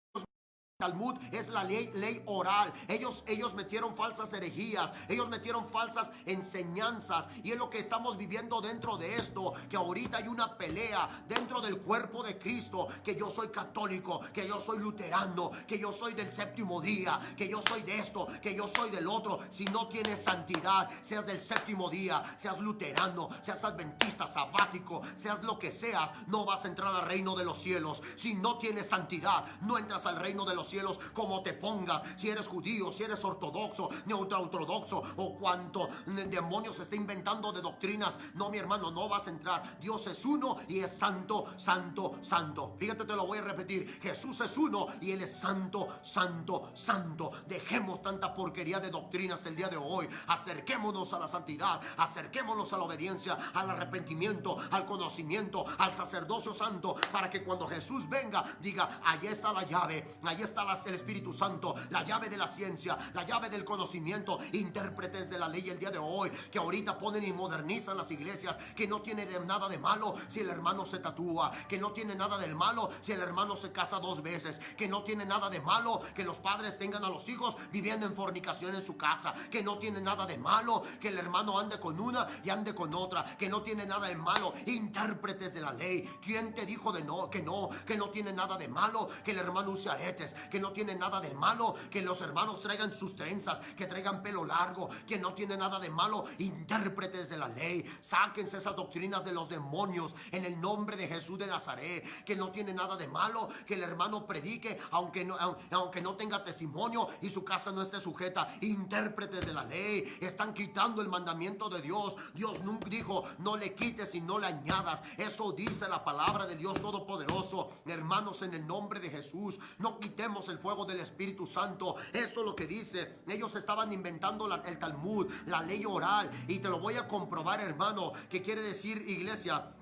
Talmud es la ley oral. Ellos metieron falsas herejías, ellos metieron falsas enseñanzas, y es lo que estamos viviendo dentro de esto, que ahorita hay una pelea dentro del cuerpo de Cristo, que yo soy católico, que yo soy luterano, que yo soy del séptimo día, que yo soy de esto, que yo soy del otro. Si no tienes santidad, seas del séptimo día, seas luterano, seas adventista, sabático, seas lo que seas, no vas a entrar al reino de los cielos. Si no tienes santidad, no entras al reino de los cielos, como te pongas, si eres judío, si eres ortodoxo, neutro-ortodoxo, o cuanto demonios se está inventando de doctrinas. No, mi hermano, no vas a entrar. Dios es uno y es santo, santo, santo. Fíjate, te lo voy a repetir. Jesús es uno y Él es santo, santo, santo. Dejemos tanta porquería de doctrinas el día de hoy. Acerquémonos a la santidad, acerquémonos a la obediencia, al arrepentimiento, al conocimiento, al sacerdocio santo, para que cuando Jesús venga, diga, ahí está la llave, ahí está está el Espíritu Santo, la llave de la ciencia, la llave del conocimiento. Intérpretes de la ley el día de hoy, que ahorita ponen y modernizan las iglesias, que no tiene nada de malo si el hermano se tatúa, que no tiene nada de malo si el hermano se casa 2 veces, que no tiene nada de malo que los padres tengan a los hijos viviendo en fornicación en su casa, que no tiene nada de malo que el hermano ande con una y ande con otra, que no tiene nada de malo. Intérpretes de la ley, ¿quién te dijo de no, que no tiene nada de malo que el hermano use aretes, que no tiene nada de malo que los hermanos traigan sus trenzas, que traigan pelo largo, que no tiene nada de malo? Intérpretes de la ley, sáquense esas doctrinas de los demonios en el nombre de Jesús de Nazaret, que no tiene nada de malo que el hermano predique aunque no tenga testimonio y su casa no esté sujeta. Intérpretes de la ley, están quitando el mandamiento de Dios. Dios nunca dijo no le quites y no le añadas. Eso dice la palabra de Dios Todopoderoso. Hermanos, en el nombre de Jesús, no quitemos el fuego del Espíritu Santo. Esto es lo que dice. Ellos estaban inventando el Talmud, la ley oral, y te lo voy a comprobar, hermano. ¿Qué quiere decir, iglesia?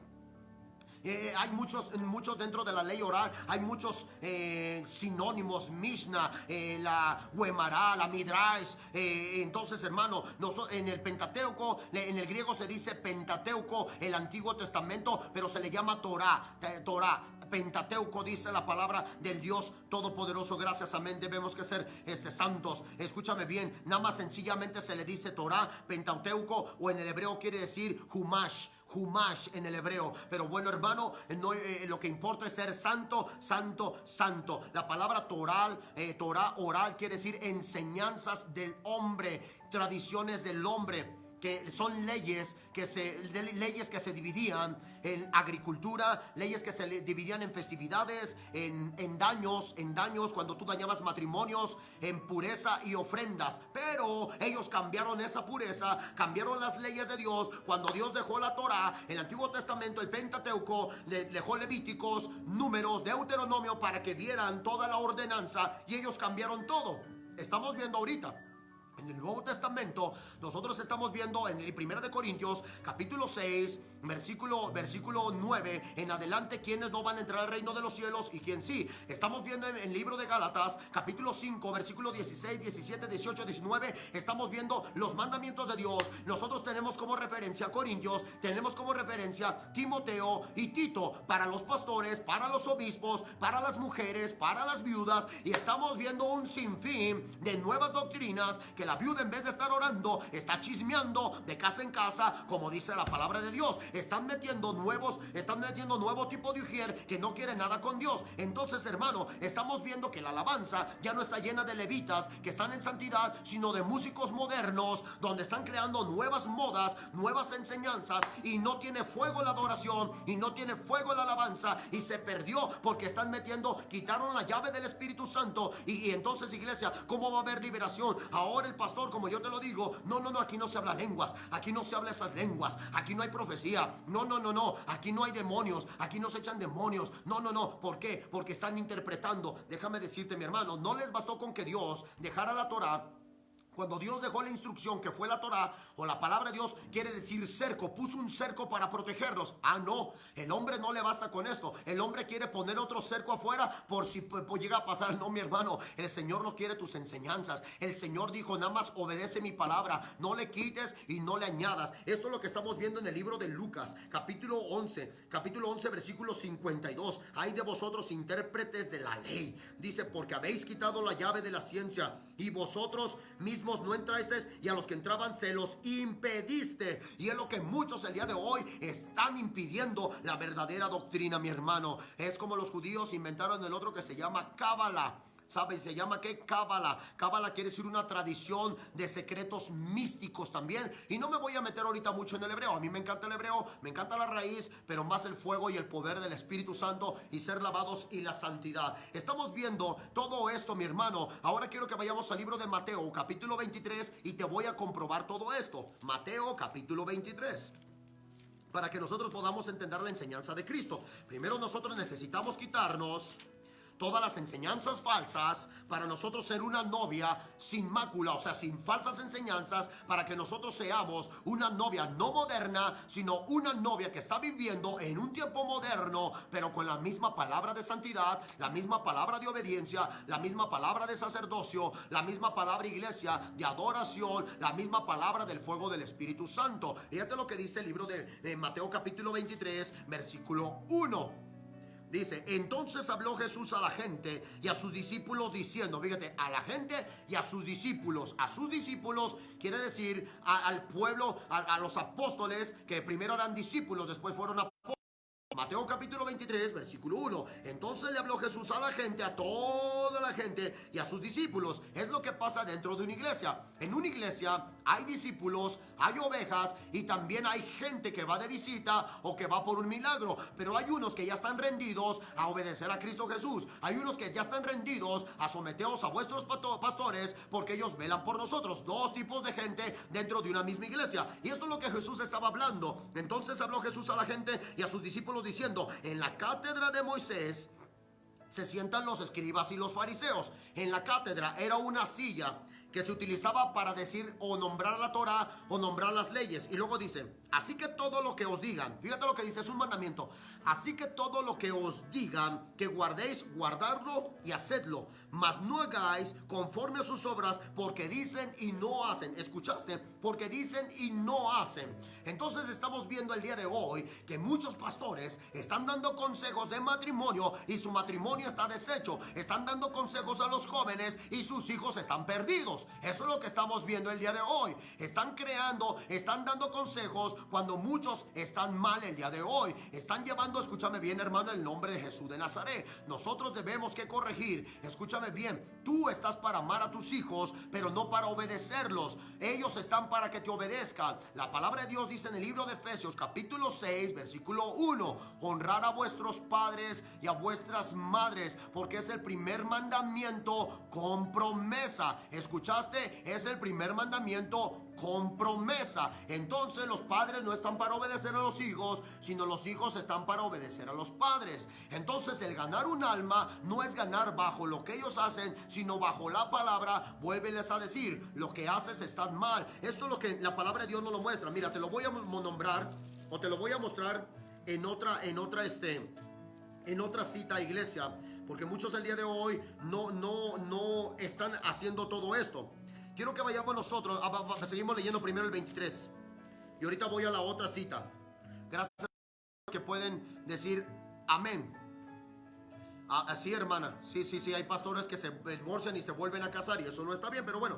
Hay muchos dentro de la ley oral, hay muchos sinónimos, Mishnah, la Gemara, la Midrash. Entonces, hermano, en el Pentateuco, en el griego se dice Pentateuco, el Antiguo Testamento, pero se le llama Torah. Pentateuco dice la palabra del Dios Todopoderoso. Gracias, amén. Debemos que ser santos. Escúchame bien, nada más sencillamente se le dice Torah, Pentateuco, o en el hebreo quiere decir Humash en el hebreo. Pero bueno, hermano, lo que importa es ser santo, santo, santo. La palabra Torah oral quiere decir enseñanzas del hombre, tradiciones del hombre, que son leyes que se dividían en agricultura, leyes que se dividían en festividades, en daños, cuando tú dañabas matrimonios, en pureza y ofrendas. Pero ellos cambiaron esa pureza, cambiaron las leyes de Dios. Cuando Dios dejó la Torah, el Antiguo Testamento, el Pentateuco, dejó Levíticos, Números, Deuteronomio, para que vieran toda la ordenanza, y ellos cambiaron todo. Estamos viendo ahorita en el Nuevo Testamento, nosotros estamos viendo en el 1 de Corintios capítulo 6 versículo 9 en adelante, quienes no van a entrar al reino de los cielos y quién sí. Estamos viendo en el libro de Gálatas capítulo 5 versículo 16, 17, 18, 19. Estamos viendo los mandamientos de Dios. Nosotros tenemos como referencia Corintios, tenemos como referencia Timoteo y Tito, para los pastores, para los obispos, para las mujeres, para las viudas. Y estamos viendo un sinfín de nuevas doctrinas, que la viuda, en vez de estar orando, está chismeando de casa en casa, como dice la palabra de Dios. Están metiendo nuevo tipo de ujier que no quiere nada con Dios. Entonces, hermano, estamos viendo que la alabanza ya no está llena de levitas que están en santidad, sino de músicos modernos, donde están creando nuevas modas, nuevas enseñanzas, y no tiene fuego la adoración, y no tiene fuego la alabanza, y se perdió porque quitaron la llave del Espíritu Santo. Y entonces, iglesia, ¿cómo va a haber liberación? Ahora el pastor, como yo te lo digo, no, aquí no se habla lenguas, aquí no se habla esas lenguas, aquí no hay profecía, no, aquí no hay demonios, aquí no se echan demonios, no, ¿por qué? Porque están interpretando. Déjame decirte, mi hermano, no les bastó con que Dios dejara la Torah. Cuando Dios dejó la instrucción, que fue la Torah o la palabra de Dios, quiere decir cerco, puso un cerco para protegerlos. No, el hombre no le basta con esto. El hombre quiere poner otro cerco afuera por si llega a pasar. No, mi hermano, el Señor no quiere tus enseñanzas. El Señor dijo, nada más obedece mi palabra, no le quites y no le añadas. Esto es lo que estamos viendo en el libro de Lucas, capítulo 11, versículo 52. Hay de vosotros, intérpretes de la ley, dice, porque habéis quitado la llave de la ciencia, y vosotros mismos no entrasteis, y a los que entraban se los impediste. Y es lo que muchos el día de hoy están impidiendo, la verdadera doctrina, mi hermano. Es como los judíos inventaron el otro que se llama Cábala. ¿Sabe? Se llama ¿qué? Cábala. Cábala quiere decir una tradición de secretos místicos también. Y no me voy a meter ahorita mucho en el hebreo. A mí me encanta el hebreo, me encanta la raíz, pero más el fuego y el poder del Espíritu Santo y ser lavados y la santidad. Estamos viendo todo esto, mi hermano. Ahora quiero que vayamos al libro de Mateo, capítulo 23, y te voy a comprobar todo esto. Mateo, capítulo 23. Para que nosotros podamos entender la enseñanza de Cristo. Primero nosotros necesitamos quitarnos todas las enseñanzas falsas, para nosotros ser una novia sin mácula, o sea, sin falsas enseñanzas, para que nosotros seamos una novia no moderna, sino una novia que está viviendo en un tiempo moderno, pero con la misma palabra de santidad, la misma palabra de obediencia, la misma palabra de sacerdocio, la misma palabra, iglesia, de adoración, la misma palabra del fuego del Espíritu Santo. Fíjate lo que dice el libro de Mateo capítulo 23, versículo 1. Dice, entonces habló Jesús a la gente y a sus discípulos diciendo, fíjate, a la gente y a sus discípulos quiere decir al pueblo, a los apóstoles, que primero eran discípulos, después fueron apóstoles. Mateo capítulo 23, versículo 1. Entonces le habló Jesús a la gente, a toda la gente y a sus discípulos. Es lo que pasa dentro de una iglesia. En una iglesia hay discípulos, hay ovejas y también hay gente que va de visita o que va por un milagro. Pero hay unos que ya están rendidos a obedecer a Cristo Jesús. Hay unos que ya están rendidos a someteros a vuestros pastores, porque ellos velan por nosotros. Dos tipos de gente dentro de una misma iglesia. Y esto es lo que Jesús estaba hablando. Entonces habló Jesús a la gente y a sus discípulos diciendo, en la cátedra de Moisés se sientan los escribas y los fariseos. En la cátedra era una silla que se utilizaba para decir o nombrar la Torah o nombrar las leyes. Y luego dice, así que todo lo que os digan, fíjate lo que dice, es un mandamiento. Así que todo lo que os digan que guardéis, guardadlo y hacedlo, mas no hagáis conforme a sus obras, porque dicen y no hacen. ¿Escuchaste? Porque dicen y no hacen. Entonces estamos viendo el día de hoy que muchos pastores están dando consejos de matrimonio y su matrimonio está deshecho. Están dando consejos a los jóvenes y sus hijos están perdidos. Eso es lo que estamos viendo el día de hoy. Están creando, están dando consejos cuando muchos están mal el día de hoy. Están llevando, escúchame bien, hermano, el nombre de Jesús de Nazaret. Nosotros debemos que corregir. Escúchame bien, tú estás para amar a tus hijos, pero no para obedecerlos. Ellos están para que te obedezcan. La palabra de Dios dice en el libro de Efesios capítulo 6 versículo 1, honrar a vuestros padres y a vuestras madres, porque es el primer mandamiento con promesa. ¿Escuchaste? Es el primer mandamiento con promesa. Entonces los padres no están para obedecer a los hijos, sino los hijos están para obedecer a los padres. Entonces el ganar un alma no es ganar bajo lo que ellos hacen, sino bajo la palabra. Vuélveles a decir, lo que haces está mal. Esto es lo que la palabra de Dios nos lo muestra. Mira, te lo voy a nombrar o te lo voy a mostrar en otra cita, iglesia, porque muchos el día de hoy no están haciendo todo esto. Quiero que vayamos nosotros, seguimos leyendo primero el 23 y ahorita voy a la otra cita. Gracias a los que pueden decir amén. Así, hermana, sí, hay pastores que se divorcian y se vuelven a casar y eso no está bien, pero bueno.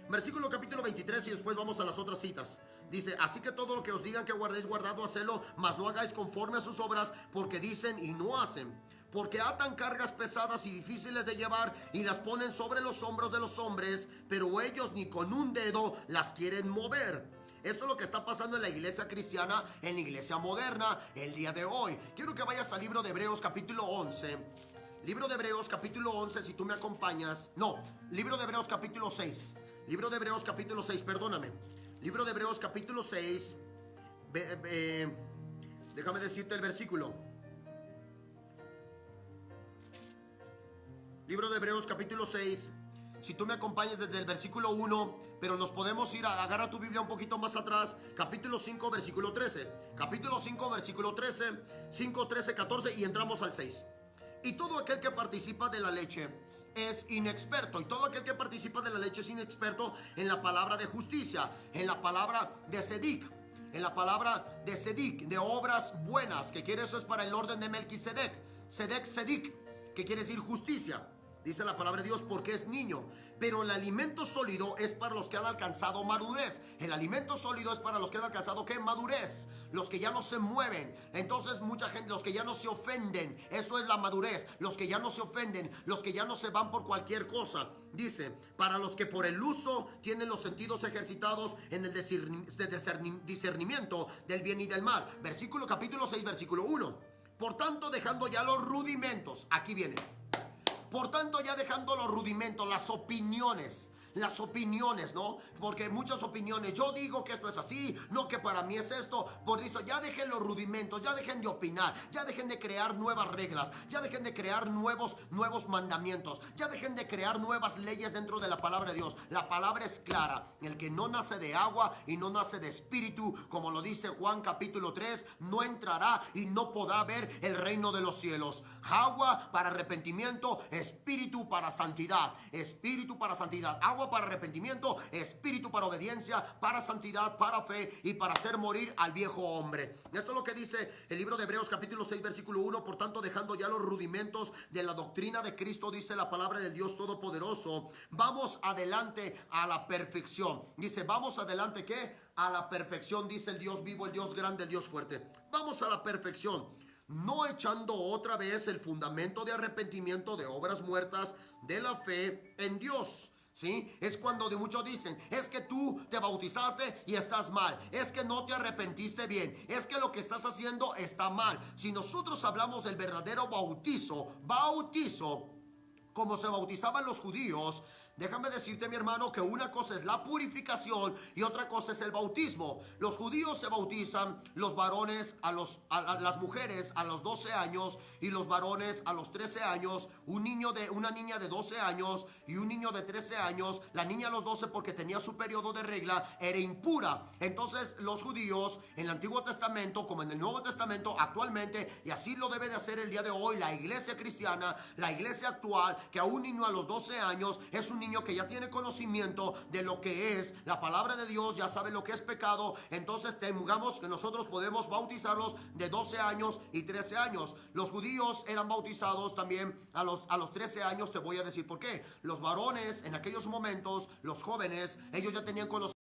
Versículo capítulo 23 y después vamos a las otras citas. Dice, así que todo lo que os digan que guardéis, guardado, hacedlo, mas no hagáis conforme a sus obras, porque dicen y no hacen. Porque atan cargas pesadas y difíciles de llevar y las ponen sobre los hombros de los hombres, pero ellos ni con un dedo las quieren mover. Esto es lo que está pasando en la iglesia cristiana, en la iglesia moderna, el día de hoy. Quiero que vayas al libro de Hebreos capítulo 11. Libro de Hebreos capítulo 11, si tú me acompañas. No, libro de Hebreos capítulo 6. Libro de Hebreos capítulo 6, perdóname. Libro de Hebreos capítulo 6. Déjame decirte el versículo. Libro de Hebreos capítulo 6. Si tú me acompañas desde el versículo 1, pero nos podemos ir agarra tu Biblia un poquito más atrás. Capítulo 5, versículo 13. Capítulo 5, versículo 13. 5, 13, 14 y entramos al 6. Y todo aquel que participa de la leche es inexperto. Y todo aquel que participa de la leche es inexperto en la palabra de justicia, en la palabra de Sedic, en la palabra de Sedic, de obras buenas, que quiere, eso es para el orden de Melquisedec. Sedic, que quiere decir justicia. Dice la palabra de Dios, porque es niño. Pero el alimento sólido es para los que han alcanzado madurez. El alimento sólido es para los que han alcanzado, ¿qué? Madurez. Los que ya no se mueven. Entonces mucha gente, los que ya no se ofenden. Eso es la madurez. Los que ya no se ofenden. Los que ya no se van por cualquier cosa. Dice, para los que por el uso tienen los sentidos ejercitados en el discernimiento del bien y del mal. Versículo capítulo 6, versículo 1. Por tanto, dejando ya los rudimentos. Aquí viene. Por tanto, ya dejando los rudimentos, las opiniones, las opiniones, ¿no? Porque muchas opiniones, yo digo que esto es así, no que para mí es esto. Por eso ya dejen los rudimentos, ya dejen de opinar, ya dejen de crear nuevas reglas, ya dejen de crear nuevos mandamientos, ya dejen de crear nuevas leyes dentro de la palabra de Dios. La palabra es clara: el que no nace de agua y no nace de espíritu, como lo dice Juan capítulo 3, no entrará y no podrá ver el reino de los cielos. Agua para arrepentimiento, espíritu para santidad, espíritu para santidad, agua para arrepentimiento, espíritu para obediencia, para santidad, para fe y para hacer morir al viejo hombre. Esto es lo que dice el libro de Hebreos capítulo 6 versículo 1. Por tanto, dejando ya los rudimentos de la doctrina de Cristo, dice la palabra del Dios Todopoderoso, vamos adelante a la perfección. Dice, vamos adelante, ¿qué? A la perfección, dice el Dios vivo, el Dios grande, el Dios fuerte. Vamos a la perfección, no echando otra vez el fundamento de arrepentimiento de obras muertas de la fe en Dios. ¿Sí? Es cuando de muchos dicen, es que tú te bautizaste y estás mal, es que no te arrepentiste bien, es que lo que estás haciendo está mal. Si nosotros hablamos del verdadero bautizo, como se bautizaban los judíos, déjame decirte, mi hermano, que una cosa es la purificación y otra cosa es el bautismo. Los judíos se bautizan, los varones a las mujeres a los 12 años y los varones a los 13 años. Una niña de 12 años y un niño de 13 años. La niña a los 12, porque tenía su periodo de regla, era impura. Entonces los judíos en el Antiguo Testamento como en el Nuevo Testamento actualmente, y así lo debe de hacer el día de hoy la iglesia cristiana, la iglesia actual, que a un niño a los 12 años es un niño que ya tiene conocimiento de lo que es la palabra de Dios, ya sabe lo que es pecado. Entonces tengamos que nosotros podemos bautizarlos de 12 años y 13 años. Los judíos eran bautizados también a los 13 años. Te voy a decir por qué. Los varones en aquellos momentos, los jóvenes, ellos ya tenían conocimiento